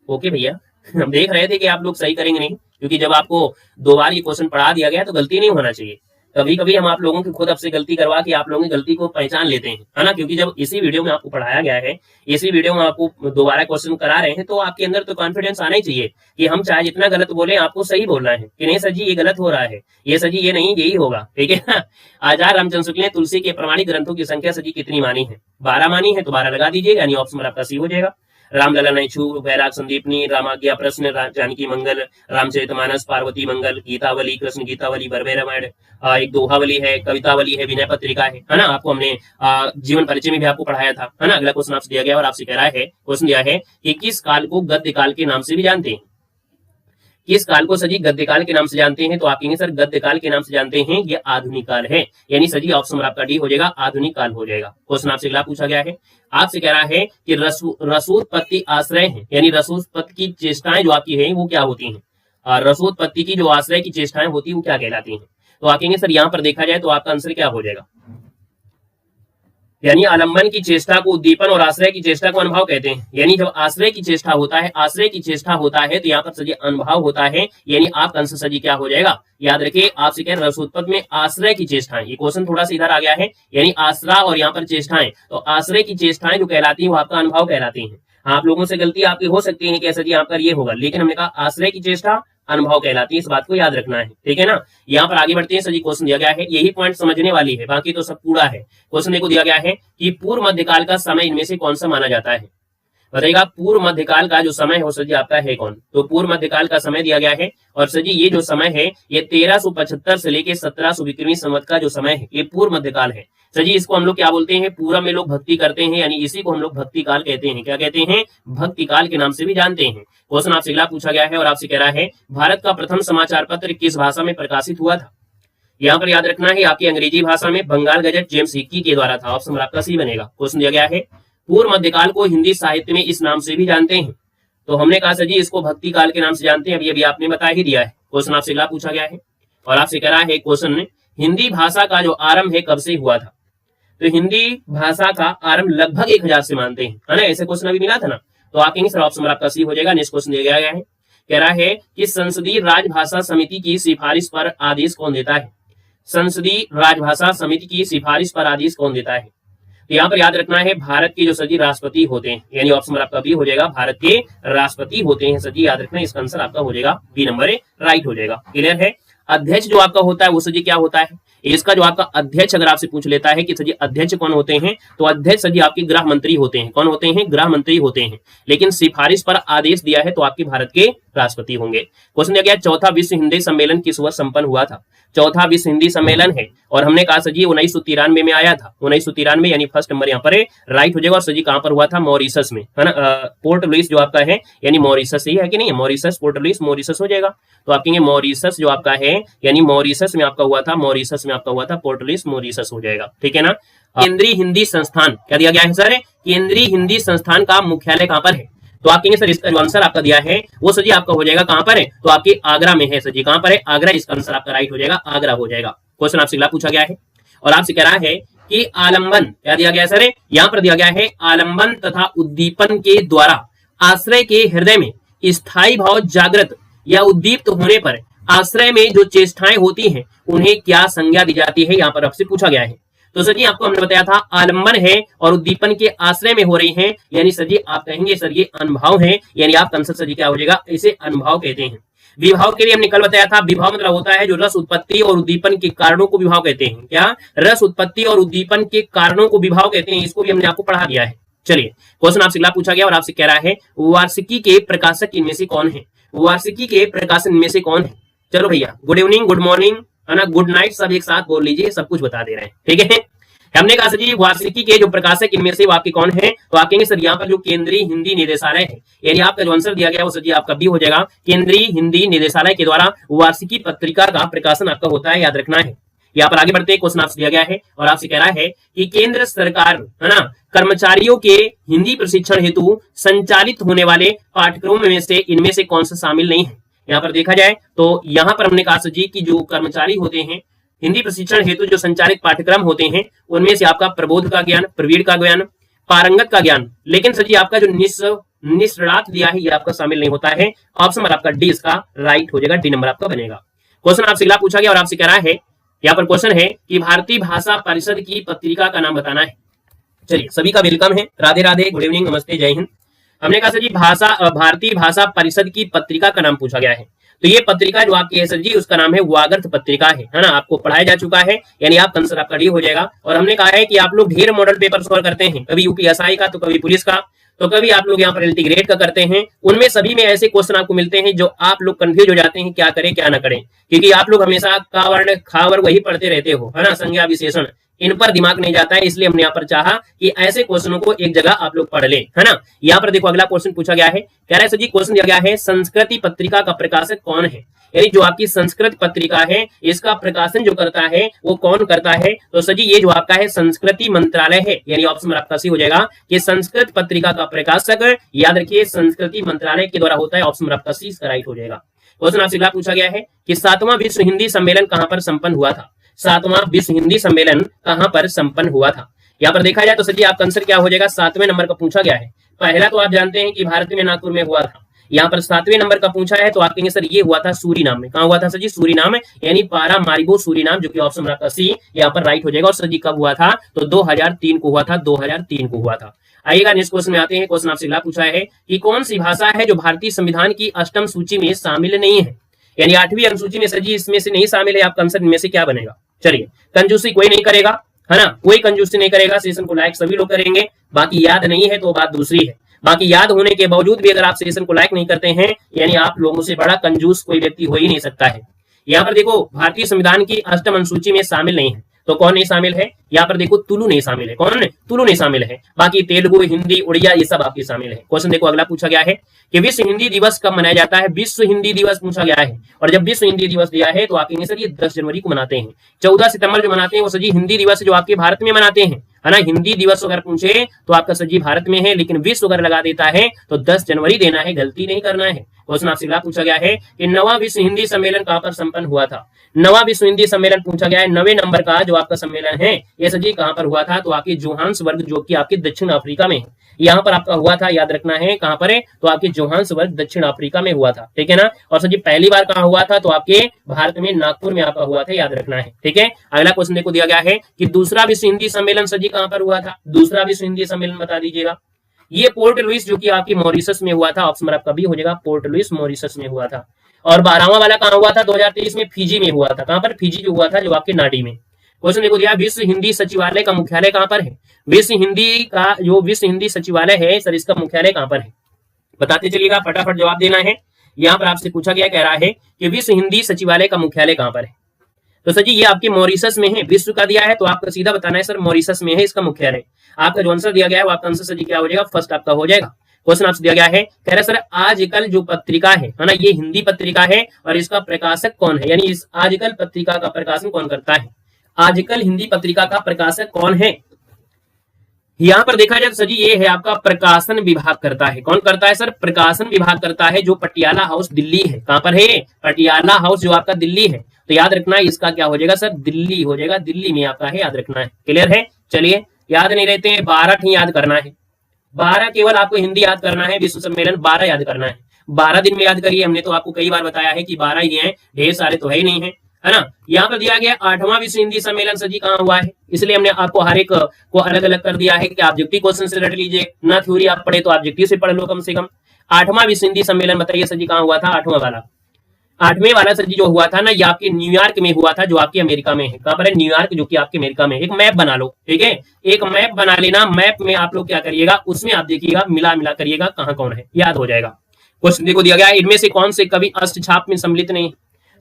ओके भैया, हम देख रहे थे कि आप लोग सही करेंगे नहीं, क्योंकि जब आपको 2 बार ये क्वेश्चन पढ़ा दिया गया तो गलती नहीं होना चाहिए। कभी कभी हम आप लोगों की खुद आपसे गलती करवा के आप लोगों की गलती को पहचान लेते हैं, है ना, क्योंकि जब इसी वीडियो में आपको पढ़ाया गया है, इसी वीडियो में आपको दोबारा क्वेश्चन करा रहे हैं, तो आपके अंदर तो कॉन्फिडेंस आना ही चाहिए कि हम चाहे जितना गलत बोले आपको सही बोलना है, कि नहीं सर जी ये गलत हो रहा है, ये सर जी ये नहीं, यही होगा, ठीक है ना। आचार्य रामचंद्र शुक्ल ने तुलसी के प्रमाणिक ग्रंथों की संख्या सर जी कितनी मानी है, 12 मानी है, तो 12 लगा दीजिएगा, यानी ऑप्शन आपका सी हो जाएगा। रामलला नैछू, वैराग संदीपनी, रामाज्ञा प्रश्न, जानकी मंगल, रामचरितमानस, पार्वती मंगल, गीतावली, कृष्ण गीतावली, बरबे रामायण, एक दोहावली है, कवितावली है, विनय पत्रिका है ना, आपको हमने जीवन परिचय में भी आपको पढ़ाया था, है ना। अगला क्वेश्चन आपसे दिया गया और आपसे कह रहा है, क्वेश्चन दिया है कि किस काल को गद्य काल के नाम से भी जानते हैं। किस काल को सजी गद्य काल के नाम से जानते हैं, तो आप कहेंगे सर गद्य काल के नाम से जानते हैं ये आधुनिक काल है, यानी सजी ऑप्शन आपका डी हो जाएगा, आधुनिक काल हो जाएगा। क्वेश्चन आपसे अगला पूछा गया है, आपसे कह रहा है कि रसोत्पत्ति आश्रय है, यानी रसोत्पत्ति की चेष्टाएं जो आपकी है वो क्या होती हैं। रसोत्पत्ति की जो आश्रय की चेष्टाएं होती है वो क्या कहलाती हैं? तो आकेंगे सर यहाँ पर देखा जाए तो आपका आंसर क्या हो जाएगा, यानी आलंबन की चेष्टा को उद्दीपन और आश्रय की चेष्टा को अनुभाव कहते हैं। यानी जब आश्रय की चेष्टा होता है, आश्रय की चेष्टा होता है तो यहाँ पर सजी अनुभाव होता है, यानी आपका आंसर सजी क्या हो जाएगा, याद रखिए आपसे कह रसोत्पत्ति में आश्रय की चेष्टाएं, ये क्वेश्चन थोड़ा सा इधर आ गया है, यानी आश्रा और यहाँ पर चेष्टाएं, तो आश्रय की चेष्टाएं जो कहलाती है वो आपका अनुभव कहलाती है। आप लोगों से गलती आपकी हो सकती है कि सर जी यहाँ पर ये होगा, लेकिन हमने कहा आश्रय की चेष्टा अनुभव कहलाती है, इस बात को याद रखना है, ठीक है ना। यहाँ पर आगे बढ़ते हैं, सर जी क्वेश्चन दिया गया है, यही पॉइंट समझने वाली है, बाकी तो सब पूरा है। क्वेश्चन देखो दिया गया है कि पूर्व मध्यकाल का समय इनमें से कौन सा माना जाता है, बताइएगा पूर्व मध्यकाल का जो समय है वो सर जी आपका है कौन। तो पूर्व मध्यकाल का समय दिया गया है और सर जी ये जो समय है ये 1375 से लेके 1720 संवत का जो समय है ये पूर्व मध्यकाल है। सर जी इसको हम लोग क्या बोलते हैं, पूरा में लोग भक्ति करते हैं, यानी इसी को हम लोग भक्ति काल कहते हैं। क्या कहते हैं, भक्ति काल के नाम से भी जानते हैं। क्वेश्चन आपसे अगला पूछा गया है और आपसे कह रहा है भारत का प्रथम समाचार पत्र किस भाषा में प्रकाशित हुआ था। यहाँ पर याद रखना है आपकी अंग्रेजी भाषा में बंगाल गजट जेम्स हिक्की के द्वारा था, ऑप्शन आपका सी बनेगा। क्वेश्चन दिया गया है पूर्व मध्यकाल को हिंदी साहित्य में इस नाम से भी जानते हैं, तो हमने कहा सर जी इसको भक्ति काल के नाम से जानते हैं, अभी आपने बता ही दिया है। क्वेश्चन आपसे अगला पूछा गया है और आपसे कह रहा है क्वेश्चन हिंदी भाषा का जो आरंभ है कब से हुआ था। तो हिंदी भाषा का आरंभ लगभग 1000 से मानते हैं, है ना, ऐसे क्वेश्चन अभी मिला था ना, तो आगे सर ऑप्शन आपका सी हो जाएगा। नेक्स्ट क्वेश्चन दिया गया है, कह रहा है कि संसदीय राजभाषा समिति की सिफारिश पर आदेश कौन देता है। संसदीय राजभाषा समिति की सिफारिश पर आदेश कौन देता है। तो यहाँ पर याद रखना है भारत के जो सजी राष्ट्रपति होते हैं, यानी ऑप्शन आपका बी हो जाएगा, भारत के राष्ट्रपति होते हैं सजी, याद रखना इसका आंसर आपका हो जाएगा बी नंबर राइट हो जाएगा। क्लियर है। अध्यक्ष जो आपका होता है वो सजी क्या होता है, इसका जो आपका अध्यक्ष अगर आपसे पूछ लेता है कि सजी अध्यक्ष कौन होते हैं, तो अध्यक्ष सजी आपके गृह मंत्री होते हैं। कौन होते हैं, गृह मंत्री होते हैं, लेकिन सिफारिश पर आदेश दिया है तो आपके भारत के राष्ट्रपति होंगे। क्वेश्चन दिया गया चौथा विश्व हिंदी सम्मेलन किस वर्ष संपन्न हुआ था। चौथा विश्व हिंदी सम्मेलन है और हमने कहा सजी 1993 में आया था, 1993 यानी फर्स्ट नंबर यहाँ पर राइट हो जाएगा। और सजी कहां पर हुआ था, मॉरिशस में, है ना, पोर्ट लुइस जो आपका है, यानी मॉरिशस ही है कि नहीं, मॉरिशस पोर्ट लुइस मॉरिशस हो जाएगा। तो आप कहेंगे मॉरिशस जो आपका है, यानी मॉरिशस में आपका हुआ था, मॉरिशस में आपका हुआ था, पोर्ट लुइस मॉरिशस हो जाएगा, ठीक है ना। केंद्रीय हिंदी संस्थान क्या दिया गया है सर, केंद्रीय हिंदी संस्थान का मुख्यालय कहां पर है। तो आप कहेंगे सर इसका जो आंसर आपका दिया है वो सर जी आपका हो जाएगा कहां पर है, तो आपके आगरा में है सर जी, कहां पर है, आगरा, इसका आंसर आपका राइट हो जाएगा, आगरा हो जाएगा। क्वेश्चन आपसे अगला पूछा गया है और आपसे कह रहा है कि आलंबन क्या दिया गया है सर, यहाँ पर दिया गया है आलंबन तथा उद्दीपन के द्वारा आश्रय के हृदय में स्थायी भाव जागृत या उद्दीप्त होने पर आश्रय में जो चेष्टाएं होती हैं उन्हें क्या संज्ञा दी जाती है, यहाँ पर आपसे पूछा गया है। तो सर जी आपको हमने बताया था आलंबन है और उद्दीपन के आश्रय में हो रही हैं, यानी सर जी आप कहेंगे सर ये अनुभाव है, यानी आपका आंसर सर जी क्या हो जाएगा, इसे अनुभाव कहते हैं। विभाव के लिए हमने कल बताया था, विभाव मतलब होता है जो रस उत्पत्ति और उद्दीपन के कारणों को विभाव कहते हैं। क्या, रस उत्पत्ति और उद्दीपन के कारणों को विभाव कहते हैं, इसको भी हमने आपको पढ़ा दिया है। चलिए क्वेश्चन आपसे अगला पूछा गया और आपसे कह रहा है वार्षिकी के प्रकाशक इनमें से कौन है। वार्षिकी के प्रकाशक इनमें से कौन है। चलो भैया, गुड इवनिंग, गुड मॉर्निंग, है ना, गुड नाइट, सब एक साथ बोल लीजिए, सब कुछ बता दे रहे हैं, ठीक है। हमने कहा सर जी वार्षिकी के जो प्रकाशक इनमें से आपके कौन है, तो आप कहेंगे सर यहाँ पर जो केंद्रीय हिंदी निदेशालय है, यानी आपका जो आंसर दिया गया वो सर जी आपका बी हो जाएगा, केंद्रीय हिंदी निदेशालय के द्वारा वार्षिकी पत्रिका का प्रकाशन आपका होता है, याद रखना है। यहाँ पर आगे बढ़ते हैं, क्वेश्चन आपसे दिया गया है और आपसे कह रहा है कि केंद्र सरकार, है ना, कर्मचारियों के हिंदी प्रशिक्षण हेतु संचालित होने वाले पाठ्यक्रमों में से इनमें से कौन सा शामिल नहीं है। यहाँ पर देखा जाए तो यहाँ पर हमने कहा सर जी की जो कर्मचारी होते हैं हिंदी प्रशिक्षण हेतु जो संचालित पाठ्यक्रम होते हैं उनमें से आपका प्रबोध का ज्ञान, प्रवीण का ज्ञान, पारंगत का ज्ञान, लेकिन सर जी आपका जो निष्णात दिया है ये आपका शामिल नहीं होता है। ऑप्शन नंबर आपका डी इसका राइट हो जाएगा, डी नंबर आपका बनेगा। क्वेश्चन आपसे अगला पूछा गया और आपसे कह रहा है, यहाँ पर क्वेश्चन है कि भारतीय भाषा परिषद की पत्रिका का नाम बताना है। चलिए सभी का वेलकम है, राधे राधे, गुड इवनिंग, नमस्ते, जय हिंद। हमने कहा सर जी भारतीय भाषा परिषद की पत्रिका का नाम पूछा गया है, तो ये पत्रिका जो आपकी है सर जी उसका नाम है वागर्थ पत्रिका है ना, आपको पढ़ाया जा चुका है, यानी आप आंसर आपका डी हो जाएगा। और हमने कहा है कि आप लोग ढेर मॉडल पेपर सॉल्व करते हैं, कभी यूपीएसआई का, तो कभी पुलिस का, तो कभी आप लोग यहाँ पर एलटी ग्रेड का करते हैं, उनमें सभी में ऐसे क्वेश्चन आपको मिलते हैं जो आप लोग कंफ्यूज हो जाते हैं क्या करें क्या ना करें, क्योंकि आप लोग हमेशा का वर्ण खा वर्ण वही पढ़ते रहते हो, है ना, संज्ञा विशेषण, इन पर दिमाग नहीं जाता है, इसलिए हमने यहाँ पर चाहा कि ऐसे क्वेश्चनों को एक जगह आप लोग पढ़ ले, है ना। यहाँ पर देखो अगला क्वेश्चन पूछा गया है, कह रहा है सर जी क्वेश्चन दिया गया है संस्कृति पत्रिका का प्रकाशक कौन है, यानी जो आपकी संस्कृत पत्रिका है इसका प्रकाशन जो करता है वो कौन करता है। तो सर जी ये जो आपका है संस्कृति मंत्रालय है, यानी ऑप्शन आपका सी हो जाएगा कि संस्कृत पत्रिका का प्रकाशक, याद रखिए, संस्कृति मंत्रालय के द्वारा होता है, ऑप्शन आपका सी इसका राइट हो जाएगा। क्वेश्चन आपसे अगला पूछा गया है कि 7वां विश्व हिंदी सम्मेलन कहां पर संपन्न हुआ था। 7वां विश्व हिंदी सम्मेलन कहां पर संपन्न हुआ था। यहाँ पर देखा जाए तो सर जी आपका आंसर क्या हो जाएगा, 7वें नंबर का पूछा गया है। पहला तो आप जानते हैं कि भारत में नागपुर में हुआ था। यहाँ पर 7वें नंबर का पूछा है तो आप कहेंगे सर ये हुआ था सूरीनाम में। कहाँ हुआ था सर जी, सूरीनाम में, यानी पारामारिबो सूरीनाम, जो कि ऑप्शन आपका सी यहाँ पर राइट हो जाएगा। और सर जी कब हुआ था, तो 2003 को हुआ था, 2003 को हुआ था। आइएगा नेक्स्ट क्वेश्चन में आते हैं। क्वेश्चन आपसे अगला पूछा है कि कौन सी भाषा है जो भारतीय संविधान की अष्टम सूची में शामिल नहीं है, यानी 8वीं अनुसूची में सर जी इसमें से नहीं शामिल है। आपका आंसर इनमें से क्या बनेगा। चलिए, कंजूसी कोई नहीं करेगा, है ना, कोई कंजूसी नहीं करेगा। सेशन को लाइक सभी लोग करेंगे, बाकी याद नहीं है तो बात दूसरी है। बाकी याद होने के बावजूद भी अगर आप सेशन को लाइक नहीं करते हैं, यानी आप लोगों से बड़ा कंजूस कोई व्यक्ति हो ही नहीं सकता है। यहाँ पर देखो भारतीय संविधान की अष्टम अनुसूची में शामिल नहीं है, तो कौन नहीं शामिल है, यहाँ पर देखो तुलु नहीं शामिल है। कौन, तुलु नहीं शामिल है। बाकी तेलुगु, हिंदी, उड़िया ये सब आपके शामिल है। क्वेश्चन देखो अगला पूछा गया है कि विश्व हिंदी दिवस कब मनाया जाता है। विश्व हिंदी दिवस पूछा गया है, और जब विश्व हिंदी दिवस दिया है तो आप कहेंगे सर ये 10 जनवरी को मनाते हैं। 14 सितंबर जो मनाते हैं वो सर जी हिंदी दिवस जो आपके भारत में मनाते हैं, है ना। हिंदी दिवस अगर पूछे तो आपका सर जी भारत में है, लेकिन विश्व अगर लगा देता है तो 10 जनवरी देना है, गलती नहीं करना है। क्वेश्चन आपसे अगला पूछा गया है कि 9वां विश्व हिंदी सम्मेलन कहां पर संपन्न हुआ था। 9वां विश्व हिंदी सम्मेलन पूछा गया है, 9वें नंबर का जो आपका सम्मेलन है ये सर जी कहां पर हुआ था, तो आपके जोहान्सबर्ग जो कि आपके दक्षिण अफ्रीका में है। यहाँ पर आपका हुआ था, याद रखना है कहां पर है, तो आपके जोहान्सबर्ग दक्षिण अफ्रीका में हुआ था, ठीक है ना। और सर जी पहली बार कहां हुआ था, तो आपके भारत में नागपुर में आपका हुआ था, याद रखना है, ठीक है। अगला क्वेश्चन देखो दिया गया है कि दूसरा विश्व हिंदी सम्मेलन सर जी कहां पर हुआ था। दूसरा विश्व हिंदी सम्मेलन बता दीजिएगा। ये पोर्ट लुइस जो कि आपकी मॉरिशस में हुआ था, ऑप्शन आपका भी हो जाएगा, पोर्ट लुइस मॉरिशस में हुआ था। और 12वां वाला कहां हुआ था, 2023 में फिजी में हुआ था। कहां पर, फिजी जो हुआ था जो आपके नाडी में। क्वेश्चन देखो दिया, विश्व हिंदी सचिवालय का मुख्यालय कहां पर है। विश्व हिंदी का जो विश्व हिंदी सचिवालय है सर इसका मुख्यालय कहां पर है, बताते चलिएगा, फटाफट जवाब देना है। यहाँ पर आपसे पूछा गया, कह रहा है कि विश्व हिंदी सचिवालय का मुख्यालय कहां पर है। तो सर जी ये आपके मॉरिशस में है, विश्व का दिया है तो आपका सीधा बताना है सर मॉरिशस में है इसका मुख्यालय। आपका जो आंसर दिया गया है वो आपका आंसर सर जी क्या हो जाएगा, फर्स्ट आपका हो जाएगा। क्वेश्चन आपसे दिया गया है, कह रहा है सर आजकल जो पत्रिका है ना, ये हिंदी पत्रिका है और इसका प्रकाशक कौन है, यानी इस आजकल पत्रिका का प्रकाशन कौन करता है। आजकल हिंदी पत्रिका का प्रकाशक कौन है। यहाँ पर देखा जाए तो सर जी ये है आपका प्रकाशन विभाग करता है। कौन करता है सर, प्रकाशन विभाग करता है, जो पटियाला हाउस दिल्ली है। कहां पर है, पटियाला हाउस जो आपका दिल्ली है। तो याद रखना है इसका क्या हो जाएगा सर, दिल्ली हो जाएगा, दिल्ली में आपका है, याद रखना है। क्लियर है, चलिए याद नहीं रहते हैं, 12 याद करना है, 12 केवल आपको हिंदी याद करना है। विश्व सम्मेलन 12 याद करना है, 12 दिन में याद करिए। हमने तो आपको कई बार बताया है कि 12 ही है, ढेर सारे तो है ही नहीं है, है ना। यहाँ पर दिया गया 8वां विश्व हिंदी सम्मेलन सर जी कहाँ हुआ है, इसलिए हमने आपको हर एक को अलग अलग कर दिया है कि ऑब्जेक्टिव क्वेश्चन से रट लीजिए ना, थ्योरी आप पढ़े तो ऑब्जेक्टिव से पढ़ लो कम से कम। 8वां विश्व हिंदी सम्मेलन बताइए सर जी कहाँ हुआ था, 8वां वाला। 8वें वाला सर जी जो हुआ था ना, ये आपके न्यूयॉर्क में हुआ था, जो आपके अमेरिका में है। कहां पर है, न्यूयॉर्क जो कि आपके अमेरिका में। एक मैप बना लो, ठीक है, एक मैप बना लेना। मैप में आप लोग क्या करिएगा, उसमें आप देखिएगा, मिला मिला करिएगा कहां कौन है, याद हो जाएगा। क्वेश्चन देखो दिया गया है, इनमें से कौन से कवि अष्टछाप में सम्मिलित नहीं।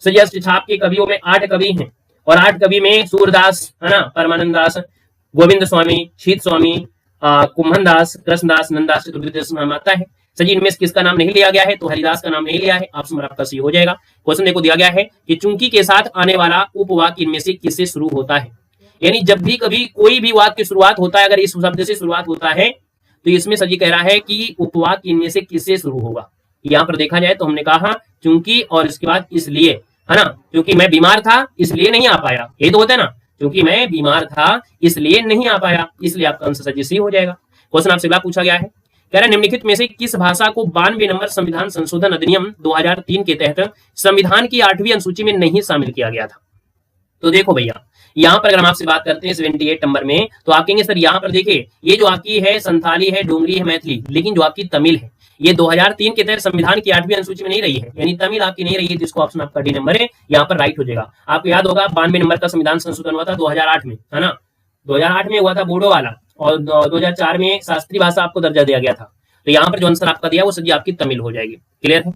सर जी अष्टछाप के कवियों में 8 कवि हैं, और 8 कवि में सूरदास, है ना, परमानंद दास, गोविंद स्वामी, शीत स्वामी, कुम्भन दास, कृष्णदास, नंददास, चतुर्वेदी नाम आता है। सर जी इनमें से किसका नाम नहीं लिया गया है, तो हरिदास का नाम नहीं लिया है, ऑप्शन आपका सी हो जाएगा। क्वेश्चन देखो दिया गया है कि चूंकि के साथ आने वाला उपवाक्य इनमें से किससे शुरू होता है। यानी जब भी कभी कोई भी वाक्य की शुरुआत होता है, अगर इस शब्द से शुरुआत होता है तो इसमें सर जी कह रहा है कि उपवाक्य इनमें से किससे शुरू होगा। यहाँ पर देखा जाए तो हमने कहा चूंकि और इसके बाद इसलिए, है ना, क्योंकि मैं बीमार था इसलिए नहीं आ पाया, ये तो होता है ना, क्योंकि मैं बीमार था इसलिए नहीं आ पाया, इसलिए आपका आंसर सर जी सी हो जाएगा। क्वेश्चन आपसे अगला पूछा गया है, कह रहा निम्नलिखित में से किस भाषा को 92 नंबर संविधान संशोधन अधिनियम 2003 के तहत संविधान की 8वीं अनुसूची में नहीं शामिल किया गया था। तो देखो भैया यहाँ पर अगर हम आपसे बात करते हैं 78 नंबर में, तो आप कहेंगे सर यहाँ पर देखिए ये जो आपकी है संथाली है, डोंगरी है, मैथिली, लेकिन जो आपकी तमिल है ये 2003 के तहत संविधान की 8वीं अनुसूची में नहीं रही है, यानी तमिल आपकी नहीं रही है, जिसको ऑप्शन आपका डी नंबर है यहाँ पर राइट हो जाएगा। आपको याद होगा 92 नंबर का संविधान संशोधन हुआ था 2008 में, है ना, 2008 में हुआ था बोडो वाला, और 2004 में शास्त्रीय भाषा आपको दर्जा दिया गया था। तो यहाँ पर जो आंसर आपका दिया वो सर जी आपकी तमिल हो जाएगी। क्लियर है,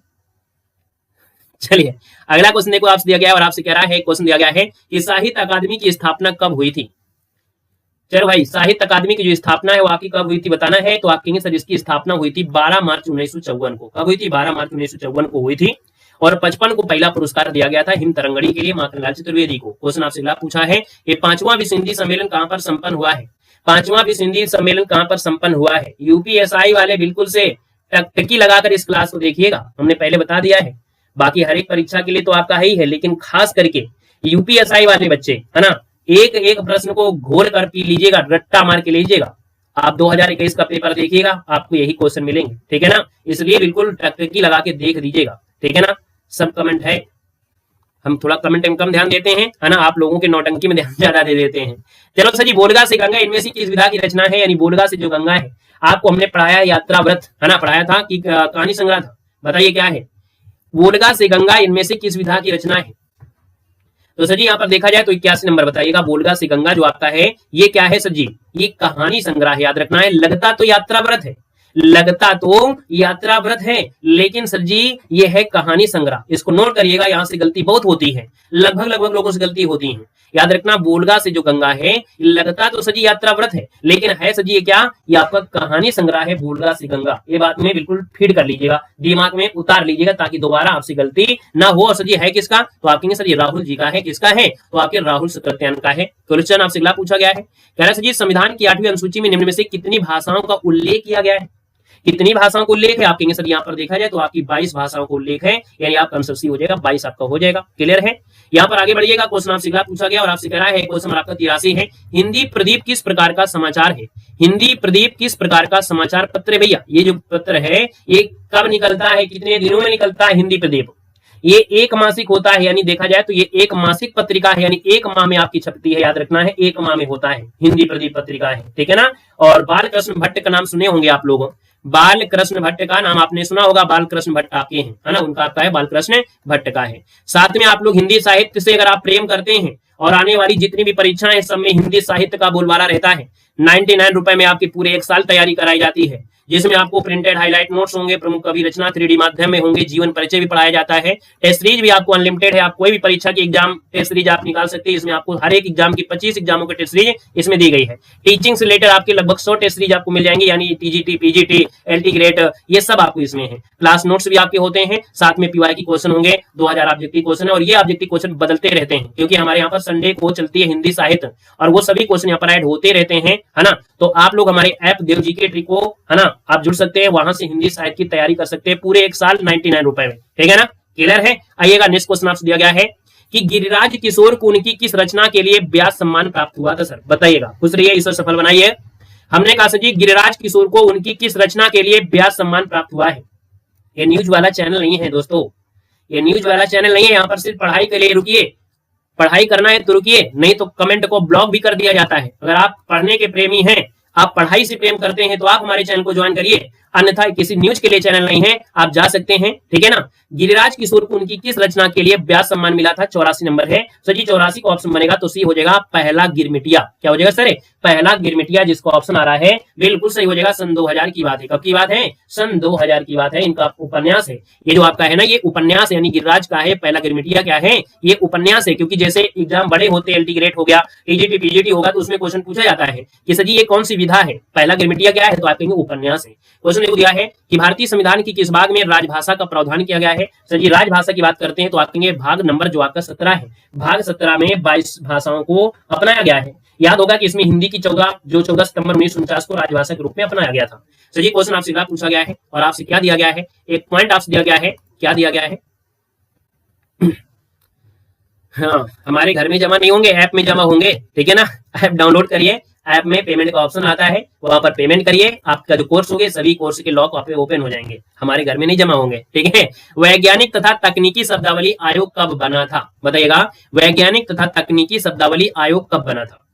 चलिए अगला क्वेश्चन देखो आपसे दिया गया है, और आपसे कह रहा है, क्वेश्चन दिया गया है कि साहित्य अकादमी की स्थापना कब हुई थी। चलो भाई साहित्य अकादमी की जो स्थापना है वो आपकी कब हुई थी बताना है। तो आप कहेंगे सर इसकी स्थापना हुई थी 12 मार्च 1954 को। कब हुई थी, 12 मार्च 1954 को हुई थी। और 55 को पहला पुरस्कार दिया गया था हिम तरंगड़ी के लिए माखनलाल चतुर्वेदी को। क्वेश्चन आपसे अगला पूछा है कि 5वां विश्व हिंदी सम्मेलन कहां पर संपन्न हुआ है। 5वां विश्व हिंदी सम्मेलन कहां पर संपन्न हुआ है। यूपीएसआई वाले बिल्कुल से टकी लगाकर इस क्लास को देखिएगा, हमने पहले बता दिया है। बाकी हर एक परीक्षा के लिए तो आपका ही है, लेकिन खास करके यूपीएसआई वाले बच्चे है ना, एक एक प्रश्न को घोल कर पी लीजिएगा, रट्टा मार के लीजिएगा। आप 2021 का पेपर देखिएगा, आपको यही क्वेश्चन मिलेंगे, ठीक है ना। इसलिए बिल्कुल टकटकी लगा के देख लीजिएगा, ठीक है ना। सब कमेंट है, हम थोड़ा कमेंट में कम ध्यान देते हैं, है ना, आप लोगों के नौटंकी में ध्यान ज्यादा दे देते हैं। चलो सर जी, बोलगा से गंगा इनमें से किस विधा की रचना है, यानी बोलगा से जो गंगा है, आपको हमने पढ़ाया यात्रा व्रत, है ना, पढ़ाया था कि कहानी संग्रह था। बताइए क्या है, बोलगा से गंगा इनमें से किस विधा की रचना है। तो सर जी यहाँ पर देखा जाए तो 81 नंबर बताइएगा, बोलगा से गंगा जो आपका है ये क्या है सर जी, ये कहानी संग्रह है, याद रखना है। लगता तो यात्रा व्रत है, लगता तो यात्रा व्रत है, लेकिन सर जी ये है कहानी संग्रह। इसको नोट करिएगा, यहां से गलती बहुत होती है, लगभग लोगों से गलती होती है। याद रखना, बोलगा से जो गंगा है, लगता तो सर जी यात्रा व्रत है, लेकिन है सर जी ये क्या, ये आपका कहानी संग्रह है, बोलगा से गंगा। ये बात में बिल्कुल फीड कर लीजिएगा, दिमाग में उतार लीजिएगा, ताकि दोबारा आपसे गलती ना हो। और सर जी है किसका, तो आप कहेंगे सर ये राहुल जी का है। किसका है, तो आपके राहुल सत्यनारायण का है। क्वेश्चन आपसे अगला पूछा गया है, कह रहा है सर जी संविधान की 8वीं अनुसूची में निम्न में से कितनी भाषाओं का उल्लेख किया गया है। कितनी भाषाओं को उल्लेख है, आप कहेंगे सर यहाँ पर देखा जाए तो आपकी 22 भाषाओं को उल्लेख है, यानी आप आंसर सी हो जाएगा, 22 आपका हो जाएगा। क्लियर है। यहाँ पर आगे बढ़िएगा, क्वेश्चन आपसे पूछा गया और आपसे कह रहा है, क्वेश्चन आपका 83 है, हिंदी प्रदीप किस प्रकार का समाचार है। हिंदी प्रदीप किस प्रकार का समाचार पत्र है भैया। ये जो पत्र है ये कब निकलता है, कितने दिनों में निकलता है हिंदी प्रदीप। ये एक मासिक होता है, यानी देखा जाए तो ये एक मासिक पत्रिका है, यानी एक माह में आपकी छपती है। याद रखना है, एक माह में होता है, हिंदी प्रदीप पत्रिका है, ठीक है ना। और बालकृष्ण भट्ट का नाम सुने होंगे आप लोग, बालकृष्ण भट्ट का नाम आपने सुना होगा, बालकृष्ण भट्ट आपके हैं, है ना, उनका आपका है, बालकृष्ण भट्ट का है। साथ में आप लोग हिंदी साहित्य से अगर आप प्रेम करते हैं और आने वाली जितनी भी परीक्षाएं सब में हिंदी साहित्य का बोलबाला रहता है। 99 रुपए में आपकी पूरे एक साल तैयारी कराई जाती है, जिसमें आपको प्रिंटेड हाईलाइट नोट्स होंगे, प्रमुख कवि रचना 3D माध्यम में होंगे, जीवन परिचय भी पढ़ाया जाता है। टेस्ट सीरीज भी आपको अनलिमिटेड है, आप कोई भी परीक्षा की एग्जाम टेस्ट सीरीज आप निकाल सकते हैं। इसमें आपको हर एक एग्जाम की 25 एग्जामों की टेस्ट सीरीज इसमें दी गई है। टीचिंग से रिलेटेड आपके लगभग 100 टेस्ट सीरीज आपको मिल जाएंगे, यानी टीजीटी, पीजीटी, एलटी ग्रेड, ये सब आपको इसमें है। क्लास नोट्स भी आपके होते हैं, साथ में पीवाई की क्वेश्चन होंगे, 2000 ऑब्जेक्टिव क्वेश्चन है, और ये ऑब्जेक्टिव क्वेश्चन बदलते रहते हैं, क्योंकि हमारे यहाँ पर संडे को चलती है हिंदी साहित्य, और वो सभी क्वेश्चन यहाँ पर ऐड होते रहते हैं, है ना। तो आप लोग हमारे ऐप देव जी के ट्रिक को, है ना, आप जुड़ सकते हैं, वहां से हिंदी साहित्य की तैयारी कर सकते हैं पूरे एक साल 99 रुपए में, ठीक है ना। क्लियर है। आइएगा, नेक्स्ट क्वेश्चन आपसे दिया गया है कि गिरिराज किशोर को उनकी किस रचना के लिए व्यास सम्मान प्राप्त हुआ था। सर बताइएगा, खुश रहिए, ईश्वर सफल बनाइए। हमने कहा सर जी गिरिराज किशोर को उनकी किस रचना के लिए व्यास सम्मान प्राप्त हुआ है। ये न्यूज वाला चैनल नहीं है दोस्तों, ये न्यूज वाला चैनल नहीं है, यहाँ पर सिर्फ पढ़ाई के लिए रुकिए, पढ़ाई करना है तो रुकिए, नहीं तो कमेंट को ब्लॉक भी कर दिया जाता है। अगर आप पढ़ने के प्रेमी हैं, आप पढ़ाई से प्रेम करते हैं, तो आप हमारे चैनल को ज्वाइन करिए, अन्यथा किसी न्यूज के लिए चैनल नहीं है, आप जा सकते हैं, ठीक है ना। गिरिराज किशोर को उनकी किस रचना के लिए व्यास सम्मान मिला था, 84 नंबर है। सर जी 84 का ऑप्शन बनेगा तो सी हो जाएगा पहला गिरमिटिया। क्या हो जाएगा सर, पहला गिरमिटिया, जिसको ऑप्शन आ रहा है बिल्कुल सही हो जाएगा। सन 2000 की बात है, कब की बात है, सन 2000 की बात है, इनका उपन्यास है। ये जो आपका है ना, ये उपन्यास यानी गिरिराज का है, पहला गिरमिटिया क्या है, ये उपन्यास है। क्योंकि जैसे एग्जाम बड़े होते, एलटी ग्रेड हो गया, टीजीटी, पीजीटी होगा, तो उसमें क्वेश्चन पूछा जाता है कि सर जी ये कौन सी विधा है, पहला गिरमिटिया क्या है, तो आप कहेंगे उपन्यास है। क्वेश्चन दिया है कि भारतीय संविधान की किस भाग में राजभाषा का प्रावधान किया गया है। सर जी राजभाषा की बात करते हैं तो आप कहेंगे भाग नंबर जो आपका 17 है, भाग 17 में 22 भाषाओं को अपनाया गया है। याद होगा कि इसमें हिंदी की 14 सितंबर 1949 को राजभाषा के रूप में अपनाया गया था। सर जी क्वेश्चन आपसे पूछा गया है और आपसे क्या दिया गया है, एक पॉइंट आपसे दिया गया है, क्या दिया गया है हाँ, हमारे घर में जमा नहीं होंगे, ऐप में जमा होंगे, ठीक है ना। ऐप डाउनलोड करिए, ऐप में पेमेंट का ऑप्शन आता है, वहां पर पेमेंट करिए, आपका जो कोर्स होंगे सभी कोर्स के लॉक वहां पे ओपन हो जाएंगे, हमारे घर में नहीं जमा होंगे, ठीक है। वैज्ञानिक तथा तकनीकी शब्दावली आयोग कब बना था, बताइएगा, वैज्ञानिक तथा तकनीकी शब्दावली आयोग कब बना था।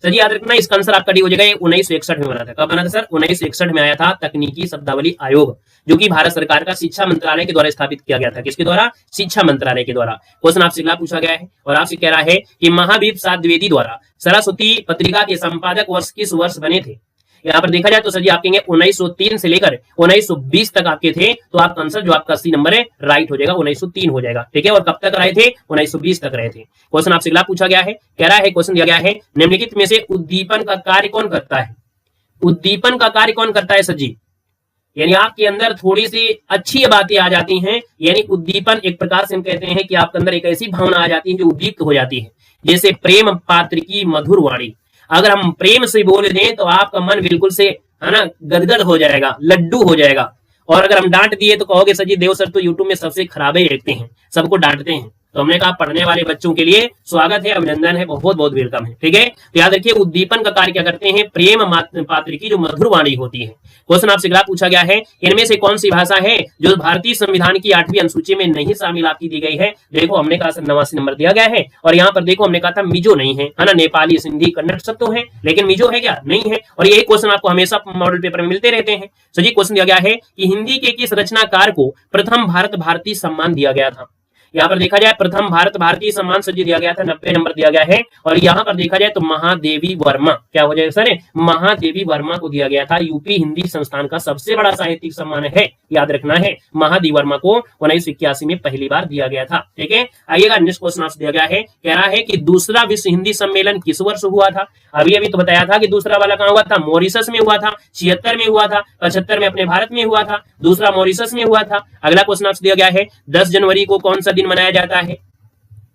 सर याद रखना, इसका आंसर आपका डी हो जाएगा, 1961 में बना था। कब बना था सर, 1961 में आया था तकनीकी शब्दावली आयोग, जो कि भारत सरकार का शिक्षा मंत्रालय के द्वारा स्थापित किया गया था। किसके द्वारा, शिक्षा मंत्रालय के द्वारा। क्वेश्चन आपसे अगला पूछा गया है और आपसे कह रहा है कि महावीर प्रसाद द्विवेदी द्वारा सरस्वती पत्रिका के संपादक वर्ष किस वर्ष बने थे। यहाँ पर देखा जाए तो सर जी आप कहेंगे 1903 से लेकर 1920 तक आपके थे, तो आपका आंसर जो आपका सी नंबर है राइट हो जाएगा, 1903 हो जाएगा, ठीक है। और कब तक रहे थे, 1920 तक रहे थे। क्वेश्चन आपसे अगला पूछा गया है, कह रहा है, क्वेश्चन दिया गया है, निम्नलिखित में से उद्दीपन का कार्य कौन करता है। उद्दीपन का कार्य कौन करता है सर जी, यानी आपके अंदर थोड़ी सी अच्छी बातें आ जाती हैं, यानी उद्दीपन एक प्रकार से हम कहते हैं कि आपके अंदर एक ऐसी भावना आ जाती है जो उद्दीप्त हो जाती है, जैसे प्रेम पात्र की मधुर वाणी। अगर हम प्रेम से बोल दें तो आपका मन बिल्कुल से, है ना, गदगद हो जाएगा, लड्डू हो जाएगा। और अगर हम डांट दिए तो कहोगे सर जी देव सर तो यूट्यूब में सबसे खराब ही लिखते हैं, सबको डांटते हैं। तो हमने कहा पढ़ने वाले बच्चों के लिए स्वागत है, अभिनंदन है, बहुत बहुत वेलकम है, ठीक है। तो याद रखिए उद्दीपन का कार्य क्या करते हैं, प्रेम पात्र की जो मधुर वाणी होती है। क्वेश्चन आपसे अगला पूछा गया है, इनमें से कौन सी भाषा है जो भारतीय संविधान की 8वीं अनुसूची में नहीं शामिल आपकी दी गई है। देखो हमने कहा 89 नंबर दिया गया है, और यहाँ पर देखो हमने कहा था मिजो नहीं है ना, नेपाली सिंधी कन्नड़ सब तो है, लेकिन मिजो है क्या, नहीं है। और यही क्वेश्चन आपको हमेशा मॉडल पेपर में मिलते रहते हैं। तो जी क्वेश्चन दिया गया है कि हिंदी के किस रचनाकार को प्रथम भारत भारती सम्मान दिया गया था। यहाँ पर देखा जाए प्रथम भारत भारतीय सम्मान सर जी दिया गया था, 90 नंबर दिया गया है। और यहाँ पर देखा जाए तो महादेवी वर्मा, क्या हो जाएगा सर, महादेवी वर्मा को दिया गया था। यूपी हिंदी संस्थान का सबसे बड़ा साहित्यिक सम्मान है, याद रखना है, महादेवी वर्मा को 1981 में पहली बार दिया गया था, ठीक है। आइएगा नेक्स्ट क्वेश्चन आपसे दिया गया है, कह रहा है कि दूसरा विश्व हिंदी सम्मेलन किस वर्ष हुआ था। अभी अभी तो बताया था कि दूसरा वाला कहाँ हुआ था, मॉरिशस में हुआ था, 76 में हुआ था, 75 में अपने भारत में हुआ था, दूसरा मॉरिशस में हुआ था। अगला क्वेश्चन आपसे दिया गया है, 10 जनवरी को कौन सा दिन मनाया जाता है।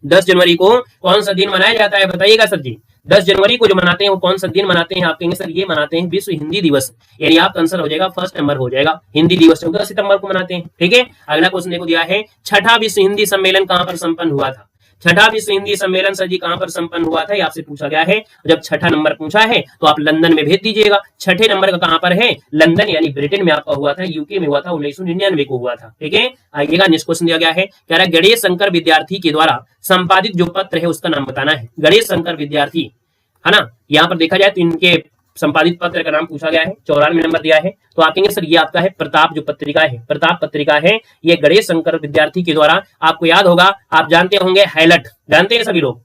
10 जनवरी को कौन सा दिन मनाया जाता है, बताइएगा सर जी। 10 जनवरी को जो मनाते हैं वो कौन सा दिन मनाते हैं, आप कहेंगे सर ये मनाते हैं विश्व हिंदी दिवस, यानी आपका आंसर हो जाएगा फर्स्ट नंबर हो जाएगा, हिंदी दिवस 14 सितंबर को मनाते हैं, ठीक है। अगला क्वेश्चन देखो दिया है, छठा विश्व हिंदी सम्मेलन कहां पर संपन्न हुआ था। छठा विश्व हिंदी सम्मेलन सर जी कहां पर संपन्न हुआ था, आपसे पूछा गया है। जब छठा नंबर पूछा है तो आप लंदन में भेज दीजिएगा। छठे नंबर का कहां पर है, लंदन यानी ब्रिटेन में आपका हुआ था, यूके में हुआ था, 1999 को हुआ था, ठीक है। आइएगा नेक्स्ट क्वेश्चन दिया गया है, कह रहा है गणेश शंकर विद्यार्थी के द्वारा संपादित जो पत्र है उसका नाम बताना है। गणेश शंकर विद्यार्थी है ना, यहाँ पर देखा जाए तो इनके संपादित पत्र का नाम पूछा गया है, 94 नंबर दिया है। तो आप कहेंगे सर ये आपका है प्रताप जो पत्रिका है, प्रताप पत्रिका है, ये गणेश शंकर विद्यार्थी के द्वारा, आपको याद होगा, आप जानते होंगे हैलट, जानते हैं सभी लोग,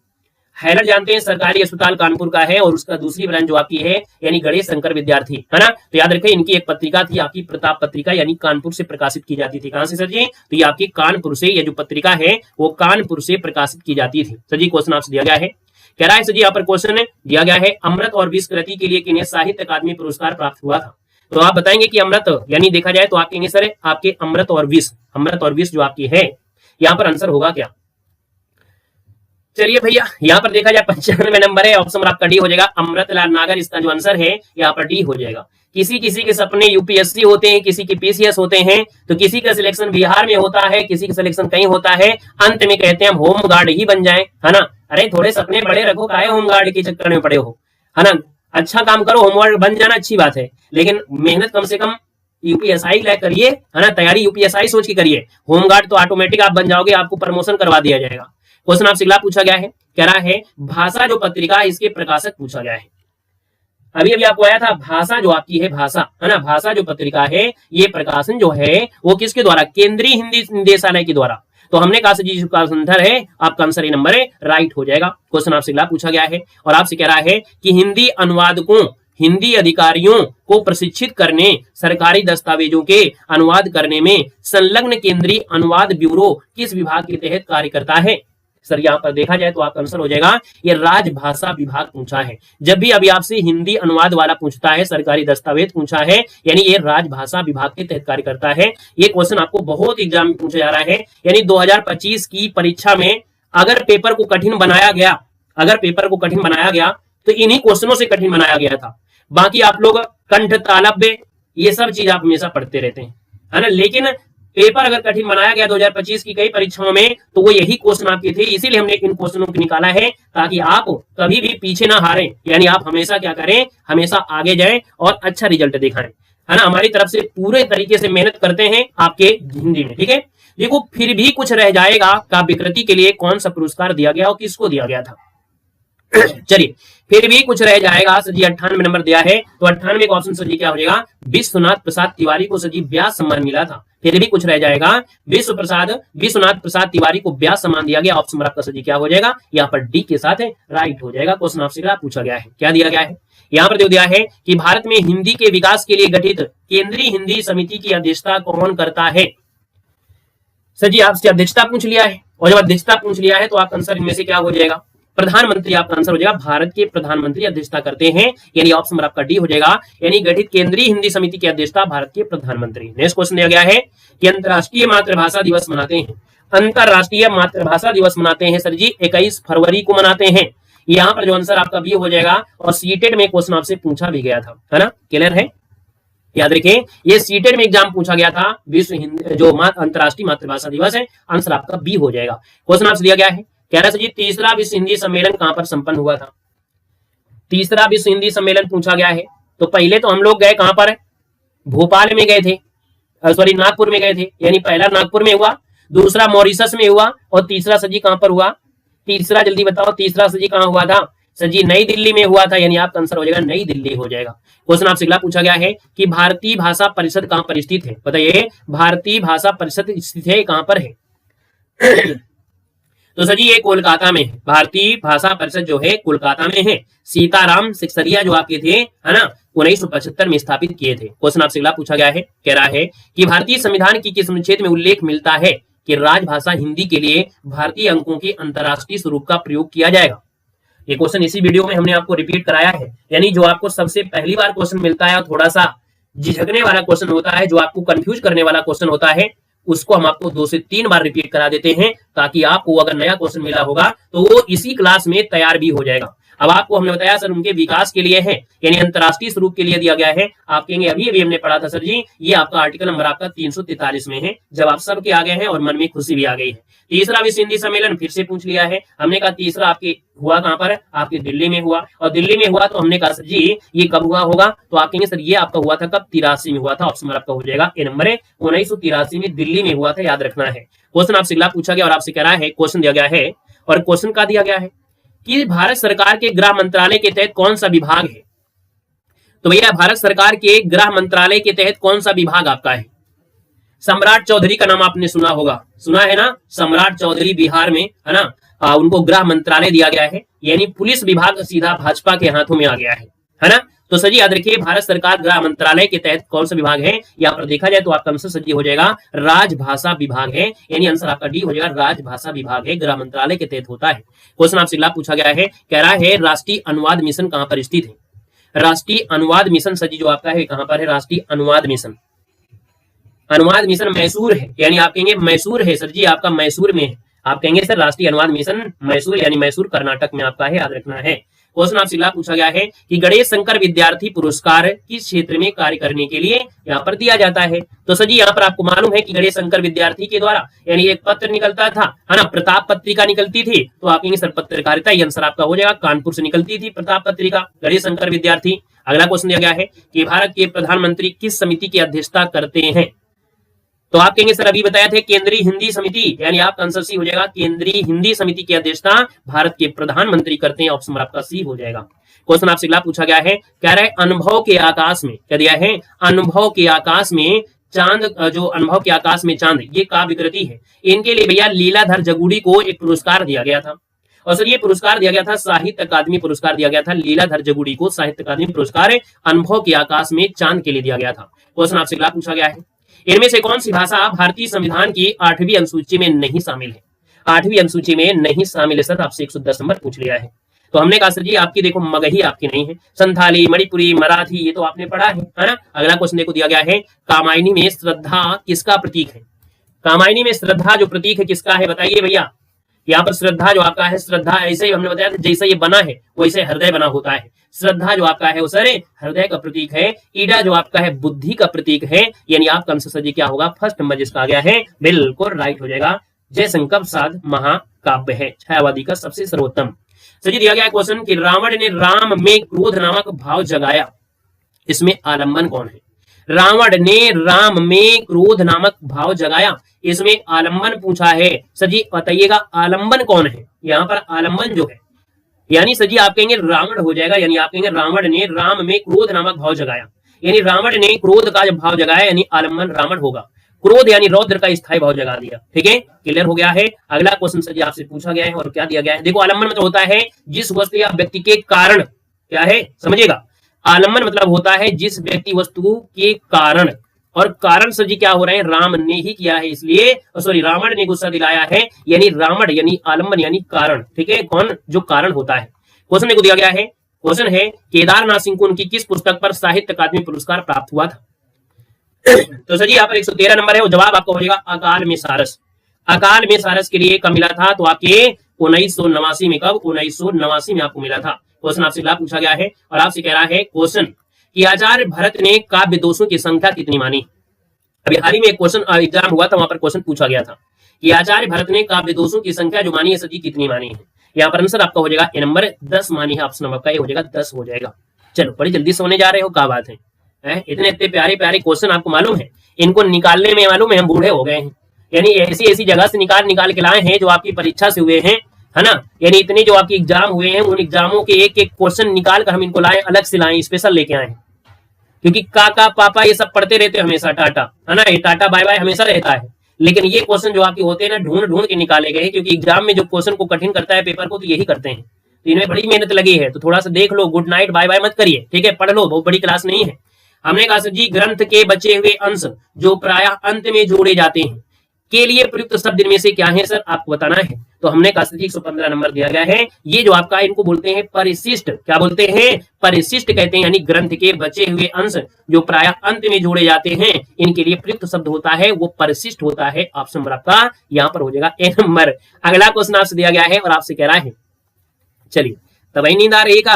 हैलट जानते हैं, सरकारी अस्पताल कानपुर का है, और उसका दूसरी ब्रांच जो आपकी है यानी गणेश शंकर विद्यार्थी, है ना। तो याद रखें इनकी एक पत्रिका थी आपकी प्रताप पत्रिका, यानी कानपुर से प्रकाशित की जाती थी। कहां से सर जी, तो ये आपकी कानपुर से, ये जो पत्रिका है वो कानपुर से प्रकाशित की जाती थी। सर जी क्वेश्चन आपसे दिया गया है, कह रहा है सर जी यहाँ पर क्वेश्चन दिया गया है, अमृत और विष कृति के लिए किन्हें साहित्य अकादमी पुरस्कार प्राप्त हुआ था। तो आप बताएंगे कि अमृत यानी देखा जाए तो आप कहेंगे सर आपके अमृत और विष जो आपकी है, यहाँ पर आंसर होगा क्या। चलिए भैया यहाँ पर देखा जाए 95 नंबर है, ऑप्शन आपका डी हो जाएगा, अमृतलाल नागर इसका जो आंसर है यहाँ पर डी हो जाएगा। किसी किसी के सपने यूपीएससी होते हैं, किसी के पीसीएस होते हैं, तो किसी का सिलेक्शन बिहार में होता है, किसी का सिलेक्शन कहीं होता है, अंत में कहते हैं हम होम गार्ड ही बन जाएं, है ना। अरे थोड़े सपने बड़े रखो, काहे होम गार्ड के चक्कर में पड़े हो, है ना। अच्छा काम करो, होम गार्ड बन जाना अच्छी बात है, लेकिन मेहनत कम से कम यूपीएसआई लायक करिए, है ना, तैयारी यूपीएसआई सोच के करिए। होम गार्ड तो ऑटोमेटिक आप बन जाओगे, आपको प्रमोशन करवा दिया जाएगा। क्वेश्चन आपसे अगला पूछा गया है, कह रहा है भाषा जो पत्रिका इसके प्रकाशक पूछा गया है। अभी अभी आपको आया था भाषा जो आपकी है, भाषा है ना, भाषा जो पत्रिका है ये प्रकाशन जो है वो किसके द्वारा, केंद्रीय हिंदी निदेशालय के द्वारा। तो हमने कहा जी का आंसर है, आपका आंसर ये नंबर है राइट हो जाएगा। क्वेश्चन आपसे अगला पूछा गया है और आपसे कह रहा है कि हिंदी अनुवादकों, हिंदी अधिकारियों को प्रशिक्षित करने, सरकारी दस्तावेजों के अनुवाद करने में संलग्न केंद्रीय अनुवाद ब्यूरो किस विभाग के तहत कार्य करता है। सर यहाँ पर देखा जाए तो आपका आंसर हो जाएगा ये राजभाषा विभाग पूछा है। जब भी अभी आपसे हिंदी अनुवाद वाला पूछता है, सरकारी दस्तावेज पूछा है, यानी ये राजभाषा विभाग के तहत कार्य करता है। ये क्वेश्चन आपको बहुत एग्जाम में पूछा जा रहा है, यानी 2025 की परीक्षा में अगर पेपर को कठिन बनाया गया, अगर पेपर को कठिन बनाया गया तो इन्हीं क्वेश्चनों से कठिन बनाया गया था। बाकी आप लोग कंठ तालब्य ये सब चीज आप हमेशा पढ़ते रहते हैं, है ना, लेकिन पेपर अगर कठिन बनाया गया 2025 की कई परीक्षाओं में तो वो यही क्वेश्चन आपके थे। इसीलिए हमने इन क्वेश्चनों को निकाला है ताकि आप कभी भी पीछे ना हारें, यानी आप हमेशा क्या करें, हमेशा आगे जाएं और अच्छा रिजल्ट दिखाएं, है ना। हमारी तरफ से पूरे तरीके से मेहनत करते हैं आपके हिंदी में, ठीक है। देखो फिर भी कुछ रह जाएगा काव्य कृति के लिए कौन सा पुरस्कार दिया गया और किसको दिया गया था। चलिए फिर भी कुछ रह जाएगा सर जी, 98 नंबर दिया है, तो 98 का ऑप्शन सर जी क्या हो जाएगा, विश्वनाथ प्रसाद तिवारी को सर जी व्यास सम्मान मिला था। फिर भी कुछ रह जाएगा, विश्वनाथ प्रसाद तिवारी को व्यास सम्मान दिया गया। ऑप्शन आपका सर जी क्या हो जाएगा, यहाँ पर डी के साथ है राइट हो जाएगा। क्वेश्चन आपसे पूछा गया है, क्या दिया गया है, यहाँ पर जो दिया है कि भारत में हिंदी के विकास के लिए गठित केंद्रीय हिंदी समिति की अध्यक्षता कौन करता है। सर जी आपसे अध्यक्षता पूछ लिया है, और जब अध्यक्षता पूछ लिया है तो आपका आंसर इनमें से क्या हो जाएगा, प्रधानमंत्री आपका आंसर हो जाएगा। भारत के प्रधानमंत्री अध्यक्षता करते हैं, यानी ऑप्शन नंबर आपका डी हो जाएगा, यानी गठित केंद्रीय हिंदी समिति की अध्यक्षता भारत के प्रधानमंत्री। नेक्स्ट क्वेश्चन दिया गया है कि अंतरराष्ट्रीय मातृभाषा दिवस मनाते हैं, अंतरराष्ट्रीय मातृभाषा दिवस मनाते हैं सर जी 21 फरवरी को मनाते हैं। यहाँ पर जो आंसर आपका बी हो जाएगा, और सीटेट में क्वेश्चन आपसे पूछा भी गया था, है ना, क्लियर है। याद रखें, ये सीटेट में एग्जाम पूछा गया था। विश्व हिंदी जो अंतरराष्ट्रीय मातृभाषा दिवस है, आंसर आपका बी हो जाएगा। क्वेश्चन आपसे दिया गया है, कह रहा है जी तीसरा विश्व हिंदी सम्मेलन कहां पर संपन्न हुआ था? तीसरा विश्व हिंदी सम्मेलन पूछा गया है, तो पहले तो हम लोग गए कहां पर, भोपाल में गए थे, सॉरी नागपुर में गए थे, यानी पहला नागपुर में हुआ, दूसरा मॉरिशस में हुआ, और तीसरा सजी कहां पर हुआ? तीसरा जल्दी बताओ, तीसरा सजी कहां हुआ था? सजी नई दिल्ली में हुआ था, यानी आपका आंसर हो जाएगा नई दिल्ली हो जाएगा। क्वेश्चन आपसे अगला पूछा गया है कि भारतीय भाषा परिषद कहां पर स्थित है? बताइए, भारतीय भाषा परिषद स्थित है कहां पर है? तो सर जी ये कोलकाता में है। भारतीय भाषा परिषद जो है कोलकाता में है। सीताराम सिकसरिया जो आपके थे, है ना, 1975 में स्थापित किए थे। क्वेश्चन आपसे अगला पूछा गया है, कह रहा है कि भारतीय संविधान की किस अनुच्छेद में उल्लेख मिलता है कि राजभाषा हिंदी के लिए भारतीय अंकों के अंतरराष्ट्रीय स्वरूप का प्रयोग किया जाएगा? ये क्वेश्चन इसी वीडियो में हमने आपको रिपीट कराया है, यानी जो आपको सबसे पहली बार क्वेश्चन मिलता है, थोड़ा सा झिझकने वाला क्वेश्चन होता है, जो आपको कंफ्यूज करने वाला क्वेश्चन होता है, उसको हम आपको 2 से 3 बार रिपीट करा देते हैं, ताकि आपको अगर नया क्वेश्चन मिला होगा तो वो इसी क्लास में तैयार भी हो जाएगा। अब आपको हमने बताया सर उनके विकास के लिए है, यानी अंतरराष्ट्रीय स्वरूप के लिए दिया गया है। आप कहेंगे अभी हमने पढ़ा था सर जी, ये आपका आर्टिकल नंबर आपका 343 में है। जब आप सबके आ गए हैं और मन में खुशी भी आ गई है। तीसरा विश्व हिंदी सम्मेलन फिर से पूछ लिया है। हमने कहा तीसरा आपके हुआ कहां पर? आपके दिल्ली में हुआ, और दिल्ली में हुआ तो हमने कहा सर जी ये कब हुआ होगा? तो आप कहेंगे सर ये आपका हुआ था कब? 83 में हुआ था। ऑप्शन आपका हो जाएगा ए नंबर है, 1983 में दिल्ली में हुआ था, याद रखना है। क्वेश्चन आपसे अगला पूछा गया और आपसे कह रहा है, क्वेश्चन दिया गया है, और क्वेश्चन का दिया गया है कि भारत सरकार के गृह मंत्रालय के तहत कौन सा विभाग है? तो भैया भारत सरकार के गृह मंत्रालय के तहत कौन सा विभाग आपका है? सम्राट चौधरी का नाम आपने सुना होगा, सुना है ना? सम्राट चौधरी बिहार में, है ना, उनको गृह मंत्रालय दिया गया है, यानी पुलिस विभाग सीधा भाजपा के हाथों में आ गया है ना? तो सर जी याद रखिए, भारत सरकार गृह मंत्रालय के तहत कौन सा विभाग है? यहाँ पर देखा जाए तो आपका आंसर सर जी हो जाएगा राजभाषा विभाग है, यानी आंसर आपका डी हो जाएगा, राजभाषा विभाग है, गृह मंत्रालय के तहत होता है। क्वेश्चन आपसे अगला पूछा गया है, कह रहा है राष्ट्रीय अनुवाद मिशन कहां पर स्थित है? राष्ट्रीय अनुवाद मिशन सर जी जो आपका है कहां पर है? राष्ट्रीय अनुवाद मिशन, अनुवाद मिशन मैसूर है, यानी आप कहेंगे मैसूर है सर जी, आपका मैसूर में है। आप कहेंगे सर राष्ट्रीय अनुवाद मिशन मैसूर, यानी मैसूर कर्नाटक में आपका है, याद रखना है। क्वेश्चन आपसे अगला पूछा गया है कि गणेश शंकर विद्यार्थी पुरस्कार किस क्षेत्र में कार्य करने के लिए यहाँ पर दिया जाता है? तो सर जी यहाँ पर आपको मालूम है कि गणेश शंकर विद्यार्थी के द्वारा, यानी एक पत्र निकलता था, है ना, प्रताप पत्रिका निकलती थी, तो आप कहेंगे सर पत्रकारिता, ये आंसर आपका हो जाएगा। कानपुर से निकलती थी प्रताप पत्रिका, गणेश शंकर विद्यार्थी। अगला क्वेश्चन दिया गया है कि भारत के प्रधानमंत्री किस समिति की अध्यक्षता करते हैं? तो आप कहेंगे सर अभी बताया थे केंद्रीय हिंदी समिति, यानी आपका आंसर सी हो जाएगा, केंद्रीय हिंदी समिति की अध्यक्षता भारत के प्रधानमंत्री करते हैं। ऑप्शन आपका सी हो जाएगा। क्वेश्चन आपसे अगला पूछा गया है, कह रहा है अनुभव के आकाश में, क्या दिया है? अनुभव के आकाश में चांद, जो अनुभव के आकाश में चांद, ये काव्य कृति है। इनके लिए भैया लीलाधर जगुड़ी को एक पुरस्कार दिया गया था, और सर ये पुरस्कार दिया गया था, साहित्य अकादमी पुरस्कार दिया गया था। लीलाधर जगुड़ी को साहित्य अकादमी पुरस्कार अनुभव के आकाश में चांद के लिए दिया गया था। क्वेश्चन आपसे अगला पूछा गया है, इनमें से कौन सी भाषा भारतीय संविधान की 8वीं अनुसूची में नहीं शामिल है? 8वीं अनुसूची में नहीं शामिल है सर, आपसे 110 नंबर पूछ लिया है। तो हमने कहा सर जी आपकी देखो मगही आपकी नहीं है, संथाली, मणिपुरी, मराठी ये तो आपने पढ़ा है ना। अगला क्वेश्चन देखो दिया गया है, कामायनी में श्रद्धा किसका प्रतीक है? कामायनी में श्रद्धा जो प्रतीक है किसका है? बताइए भैया। यहाँ पर श्रद्धा जो आपका है, श्रद्धा ऐसे ही हमने बताया था, जैसे ये बना है वैसे हृदय बना होता है। श्रद्धा जो आपका है वो सर हृदय का प्रतीक है। ईडा जो आपका है बुद्धि का प्रतीक है, यानी आपका आंसर सर जी क्या होगा? फर्स्ट नंबर जिसका आ गया है बिल्कुल राइट हो जाएगा। जयशंकर प्रसाद महाकाव्य है, छायावादी का सबसे सर्वोत्तम। सर जी दिया गया क्वेश्चन कि रावण ने राम में क्रोध नामक भाव जगाया, इसमें आलम्बन कौन है? रावण ने राम में क्रोध नामक भाव जगाया, इसमें आलम्बन पूछा है। सर जी बताइएगा आलम्बन कौन है? यहाँ पर आलम्बन जो है, यानी सर जी आप कहेंगे रावण हो जाएगा, यानी आप कहेंगे रावण ने राम में क्रोध नामक भाव जगाया, यानी रावण ने क्रोध का जब भाव जगाया, यानी आलम्बन रावण होगा। क्रोध यानी रौद्र का स्थायी भाव जगा दिया। ठीक है, क्लियर हो गया है। अगला क्वेश्चन सर जी आपसे पूछा गया है और क्या दिया गया है? देखो आलम्बन मतलब होता है जिस वस्तु या व्यक्ति के कारण, क्या है समझिएगा, आलम्बन मतलब होता है जिस व्यक्ति वस्तु के कारण, और कारण सर जी क्या हो रहे हैं? राम ने ही किया है, इसलिए सॉरी रावण ने गुस्सा दिलाया है, यानी रावण यानी आलम्बन यानी कारण। ठीक है, कौन? जो कारण होता है। क्वेश्चन देखो दिया गया है, क्वेश्चन है केदारनाथ सिंह को उनकी किस पुस्तक पर साहित्य अकादमी पुरस्कार प्राप्त हुआ था? तो सर जी यहाँ पर 113 नंबर है, वो जवाब आपका हो जाएगा अकाल में सारस। अकाल में सारस के लिए कब मिला था? तो आपके 1989 में। कब? 1989 में आपको मिला था। क्वेश्चन आपसे पूछा गया है और आपसे कह रहा है क्वेश्चन कि आचार्य भरत ने काव्य दोषों की संख्या कितनी मानी। अभी हाल ही में एक क्वेश्चन एग्जाम हुआ था, वहां पर क्वेश्चन पूछा गया था कि आचार्य भरत ने काव्य दोषों की संख्या जो मानी है सर जी कितनी मानी है। यहाँ पर आंसर आपका हो जाएगा ए नंबर 10 मानी है। ऑप्शन नंबर का ये हो जाएगा 10 हो जाएगा। चलो बड़ी जल्दी सोने जा रहे हो, क्या बात है? इतने इतने प्यारे प्यारे क्वेश्चन आपको मालूम है, इनको निकालने में मालूम है हम बूढ़े हो गए हैं। यानी ऐसी ऐसी जगह से निकाल निकाल के लाए हैं जो आपकी परीक्षा से हुए हैं, है ना। यानी इतने जो आपके एग्जाम हुए हैं उन एग्जामों के एक एक क्वेश्चन निकाल कर हम इनको लाए, अलग से लाए, स्पेशल लेके आए। क्योंकि काका पापा ये सब पढ़ते रहते हमेशा, टाटा, है ना, ये टाटा बाय बाय हमेशा रहता है। लेकिन ये क्वेश्चन जो आपके होते हैं ना, ढूंढ ढूंढ के निकाले गए, क्योंकि एग्जाम में जो क्वेश्चन को कठिन करता है पेपर को, तो यही करते हैं। तो इनमें बड़ी मेहनत लगी है, तो थोड़ा सा देख लो, गुड नाइट बाय बाय मत करिए, ठीक है, पढ़ लो, बहुत बड़ी क्लास नहीं है। हमने कहा सर जी ग्रंथ के बचे हुए अंश जो प्रायः अंत में जोड़े जाते हैं के लिए प्रयुक्त शब्द इनमें से क्या है सर, आपको बताना है। तो हमने कहा सर जी 115 नंबर दिया गया है। ये जो आपका इनको बोलते हैं परिशिष्ट, क्या बोलते हैं? परिशिष्ट कहते हैं, यानी ग्रंथ के बचे हुए अंश जो प्रायः अंत में जोड़े जाते हैं, इनके लिए प्रयुक्त शब्द होता है वो परिशिष्ट होता है। ऑप्शन नंबर आपका यहाँ पर हो जाएगा ए नंबर। अगला क्वेश्चन आपसे दिया गया है और आपसे कह रहा है, चलिए तब वही नींद आ रही है का?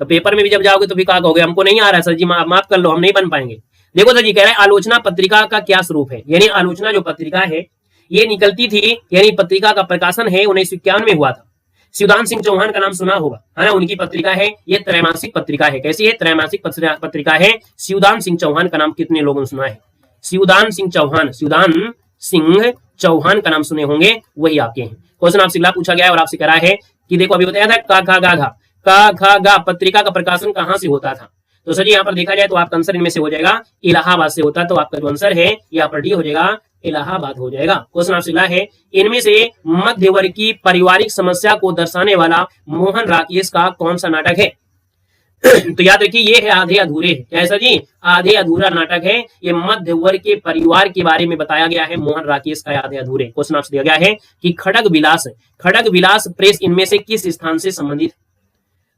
तो पेपर में भी जब जाओगे तो भी क्या कहोगे, हमको नहीं आ रहा है सर जी, माफ कर लो, हम नहीं बन पाएंगे। देखो सर जी कह रहे हैं आलोचना पत्रिका का क्या स्वरूप है। यानी आलोचना जो पत्रिका है ये निकलती थी, यानी पत्रिका का प्रकाशन है 1951 में हुआ था। शिवदान सिंह चौहान का नाम सुना होगा, है ना, उनकी पत्रिका है ये, त्रैमासिक पत्रिका है। कैसी है? त्रैमासिक पत्रिका है। शिवदान सिंह चौहान का नाम कितने लोगों ने सुना है? शिवदान सिंह चौहान, शिवदान सिंह चौहान का नाम सुने होंगे, वही आपके हैं। क्वेश्चन आपसे अगला पूछा गया है और आपसे कह रहा है कि देखो अभी बताया था का खा गा घा, का खा गा पत्रिका का प्रकाशन कहां से होता था। तो सर यहाँ पर देखा जाए तो आपका आंसर इनमें से हो जाएगा इलाहाबाद से होता है। तो आपका जो आंसर है यहाँ पर डी हो जाएगा, इलाहाबाद हो जाएगा। क्वेश्चन आपसे मिला है इनमें से मध्य वर्ग की पारिवारिक समस्या को दर्शाने वाला मोहन राकेश का कौन सा नाटक है? तो याद रखिए ये है आधे अधूरे। कैसा जी? आधे अधूरा नाटक है। ये मध्य वर्ग के परिवार के बारे में बताया गया है, मोहन राकेश का आधे अधूरे। क्वेश्चन आपसे दिया गया है कि खड़ग विलास प्रेस इनमें से किस स्थान से संबंधित?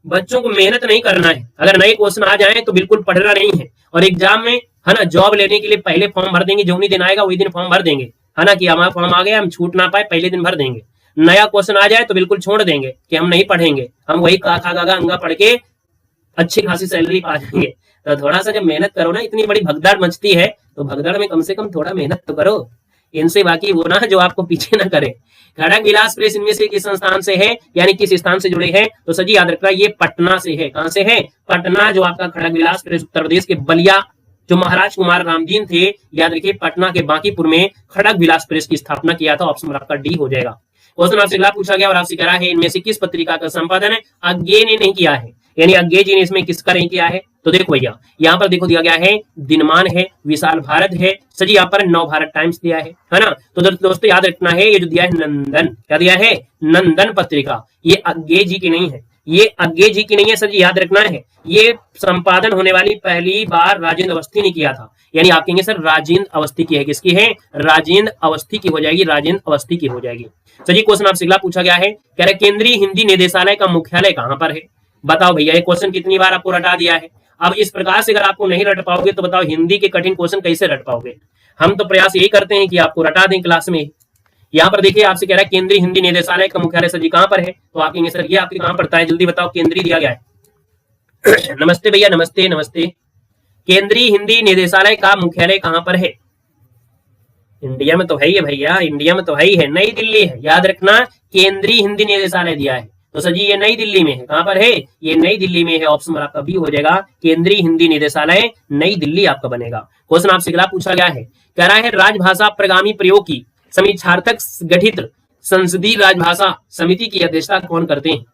बच्चों को मेहनत नहीं करना है, अगर नए क्वेश्चन आ जाए तो बिल्कुल पढ़ना नहीं है। और एग्जाम में, है ना, जॉब लेने के लिए पहले फॉर्म भर देंगे, जो नहीं दिन आएगा वही दिन फॉर्म भर देंगे, है ना, कि हमारा फॉर्म आ गया हम छूट ना पाए, पहले दिन भर देंगे। नया क्वेश्चन आ जाए तो बिल्कुल छोड़ देंगे कि हम नहीं पढ़ेंगे, हम वही का खा गा अंगा पढ़ के अच्छी खासी सैलरी पा जाएंगे। तो थोड़ा सा जब मेहनत करो ना, इतनी बड़ी भगदड़ मचती है तो भगदड़ में कम से कम थोड़ा मेहनत तो करो। इनसे बाकी वो ना जो आपको पीछे ना करे। खड़ग विलास प्रेस इनमें से किस संस्थान से है, यानी किस स्थान से जुड़े हैं? तो सर जी याद रखना ये पटना से है। कहां से है? पटना। जो आपका खड़ग विलास प्रेस उत्तर प्रदेश के बलिया, जो महाराज कुमार रामदीन थे, याद रखिए पटना के बांकीपुर में खड़ग विलास प्रेस की स्थापना किया था। ऑप्शन आपका डी हो जाएगा। क्वेश्चन आपसे अगला पूछा गया और आपसे कह रहा है इनमें से किस पत्रिका का संपादन है अज्ञे ने नहीं किया है, यानी अज्ञे जी ने इसमें किसका नहीं किया है? तो देखो भैया यहाँ पर देखो दिया गया है दिनमान है, विशाल भारत है, सर यहाँ पर नव भारत टाइम्स दिया है ना। तो दोस्तों याद रखना है ये जो दिया है नंदन, क्या दिया है? नंदन पत्रिका, ये अज्ञे जी की नहीं है, ये अज्ञे जी की नहीं है सर जी, याद रखना है। ये संपादन होने वाली पहली बार राजेंद्र अवस्थी ने किया था, यानी आप कहेंगे सर राजेंद्र अवस्थी की है। किसकी है? राजेंद्र अवस्थी की हो जाएगी, राजेंद्र अवस्थी की हो जाएगी। सर जी क्वेश्चन आपसे अगला पूछा गया है, कह रहे केंद्रीय हिंदी निदेशालय का मुख्यालय कहां पर है? बताओ भैया ये क्वेश्चन कितनी बार आपको रटा दिया है। अब इस प्रकार से अगर आपको नहीं रट पाओगे तो बताओ हिंदी के कठिन क्वेश्चन कैसे रट पाओगे। हम तो प्रयास यही करते हैं कि आपको रटा दें क्लास में। यहाँ पर देखिए आपसे कह रहा है केंद्रीय हिंदी निदेशालय का मुख्यालय सर जी कहां पर है? तो आप कहेंगे सर ये आपके कहां पड़ता है, जल्दी बताओ। केंद्रीय दिया गया है। नमस्ते भैया, नमस्ते नमस्ते। केंद्रीय हिंदी निदेशालय का मुख्यालय कहां पर है? इंडिया में तो है ही भैया, इंडिया में तो है ही है, नई दिल्ली है। याद रखना केंद्रीय हिंदी निदेशालय दिया है तो सर जी ये नई दिल्ली में है। कहां पर है? ये नई दिल्ली में है। ऑप्शन आपका बी हो जाएगा, केंद्रीय हिंदी निदेशालय नई दिल्ली आपका बनेगा। क्वेश्चन आपसे अगला पूछा गया है, कह रहा है राजभाषा प्रगामी प्रयोग की समीक्षार्थक गठित संसदीय राजभाषा समिति की अध्यक्षता कौन करते हैं?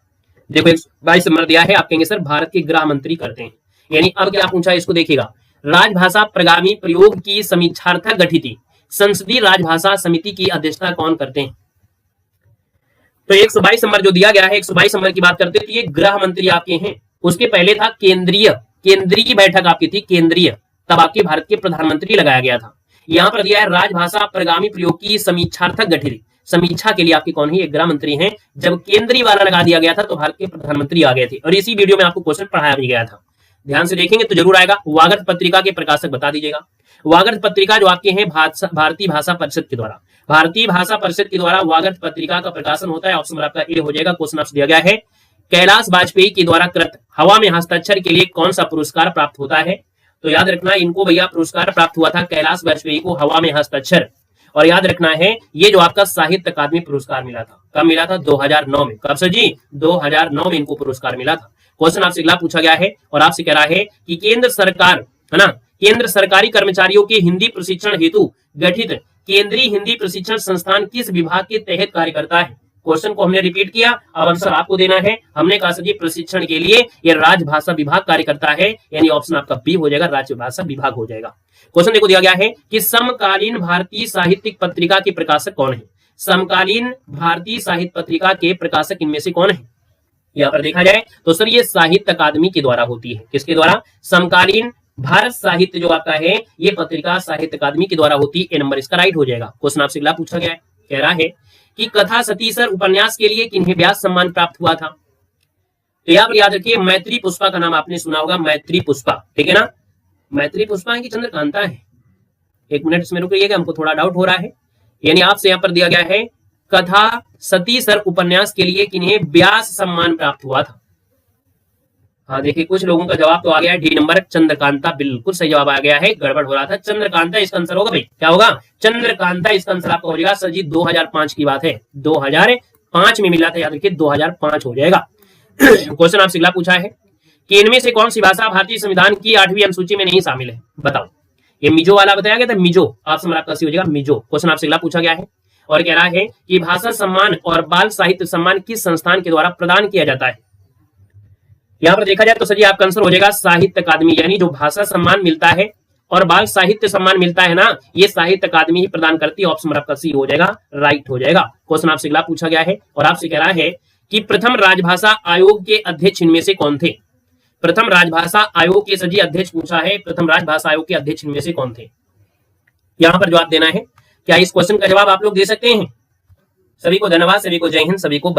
देखो 22 नंबर दिया है, आप कहेंगे सर भारत के गृह मंत्री करते हैं। यानी अब क्या पूछा है इसको देखिएगा, राजभाषा प्रगामी प्रयोग की समीक्षार्थक गठित संसदीय राजभाषा समिति की अध्यक्षता कौन करते हैं? तो 122 नंबर जो दिया गया है, 122 नंबर की बात करते हैं, ये गृह मंत्री आपके हैं। उसके पहले था केंद्रीय की बैठक आपकी थी केंद्रीय, तब आपके भारत के प्रधानमंत्री लगाया गया था। यहाँ पर दिया है राजभाषा प्रगामी प्रयोग की समीक्षार्थक गठित, समीक्षा के लिए आपके कौन है? ये गृह मंत्री हैं। जब केंद्रीय वाला लगा दिया गया था तो भारत के प्रधानमंत्री आ गए थे, और इसी वीडियो में आपको क्वेश्चन पढ़ाया भी गया था। ध्यान से देखेंगे तो जरूर आएगा। वागर्थ पत्रिका के प्रकाशक बता दीजिएगा। वागर्थ पत्रिका जो आपके हैं भारतीय भाषा परिषद के द्वारा, भारतीय भाषा परिषद के द्वारा वागर्थ पत्रिका का प्रकाशन होता है। ऑप्शन आपका ए हो जाएगा। क्वेश्चन आपसे दिया गया है कैलाश वाजपेयी के द्वारा कृत हवा में हस्ताक्षर के लिए कौन सा पुरस्कार प्राप्त होता है? तो याद रखना इनको भैया पुरस्कार प्राप्त हुआ था कैलाश वाजपेयी को हवा में हस्ताक्षर। और याद रखना है ये जो आपका साहित्य अकादमी पुरस्कार मिला था, कब मिला था? 2009 में। कब सर जी? 2009 में इनको पुरस्कार मिला था। क्वेश्चन आपसे अगला पूछा गया है और आपसे कह रहा है कि केंद्र सरकार है ना, केंद्र सरकारी कर्मचारियों के हिंदी प्रशिक्षण हेतु गठित केंद्रीय हिंदी प्रशिक्षण संस्थान किस विभाग के तहत कार्य करता है? क्वेश्चन को हमने रिपीट किया, अब आंसर आपको देना है। हमने कहा सर जी प्रशिक्षण के लिए ये राजभाषा विभाग कार्य करता है, यानी ऑप्शन आपका बी हो जाएगा, राजभाषा विभाग हो जाएगा। क्वेश्चन देखो दिया गया है कि समकालीन भारतीय साहित्यिक पत्रिका के प्रकाशक कौन है? समकालीन भारतीय साहित्य पत्रिका के प्रकाशक इनमें से कौन है? यहाँ पर देखा जाए तो सर ये साहित्य अकादमी के द्वारा होती है। किसके द्वारा? समकालीन भारत साहित्य जो आपका है ये पत्रिका साहित्य अकादमी के द्वारा होती है। ए नंबर इसका राइट हो जाएगा। क्वेश्चन आपसे अगला पूछा गया है, कह रहा है कि कथा सतीसर उपन्यास के लिए किन्हें व्यास सम्मान प्राप्त हुआ था? तो यहाँ पर याद रखिए मैत्री पुष्पा का नाम आपने सुना होगा, मैत्री पुष्पा, ठीक है ना? मैत्री पुष्पा है कि चंद्रकांता है? एक मिनट इसमें रुकिएगा, हमको थोड़ा डाउट हो रहा है। यानी आपसे यहाँ पर दिया गया है कथा सतीसर उपन्यास के लिए किन्हें व्यास सम्मान प्राप्त हुआ था? हाँ देखिए कुछ लोगों का जवाब तो आ गया है डी नंबर, चंद्रकांता बिल्कुल सही जवाब आ गया है, गड़बड़ हो रहा था। चंद्रकांता इसका आंसर होगा भाई, क्या होगा? चंद्रकांता इसका आंसर आपका हो जाएगा सर जी। 2005 की बात है, 2005 में मिला था, याद रखिए 2005 हो जाएगा। क्वेश्चन आपसे अगला पूछा है कि इनमें से कौन सी भाषा भारतीय संविधान की 8वीं अनुसूची में नहीं शामिल है? बताओ। ये मिजो वाला बताया गया था, मिजो, ऑप्शन आपका सी हो जाएगा मिजो। क्वेश्चन आपसे अगला पूछा गया है और कह रहा है कि भाषा सम्मान और बाल साहित्य सम्मान किस संस्थान के द्वारा प्रदान किया जाता है? यहाँ पर देखा जाए तो सर जी आपका आंसर हो जाएगा साहित्य अकादमी। यानी जो भाषा सम्मान मिलता है और बाल साहित्य सम्मान मिलता है ना, ये साहित्य अकादमी ही प्रदान करती है। ऑप्शन आपका सी हो जाएगा, राइट हो जाएगा। क्वेश्चन आपसे अगला पूछा गया है और आपसे कह रहा है कि प्रथम राजभाषा आयोग के अध्यक्ष इनमें से कौन थे? प्रथम राजभाषा आयोग के सर जी अध्यक्ष पूछा है, प्रथम राजभाषा आयोग के अध्यक्ष इनमें से कौन थे? यहाँ पर जवाब देना है। क्या इस क्वेश्चन का जवाब आप लोग दे सकते हैं? सभी को धन्यवाद, सभी को जय हिंद, सभी को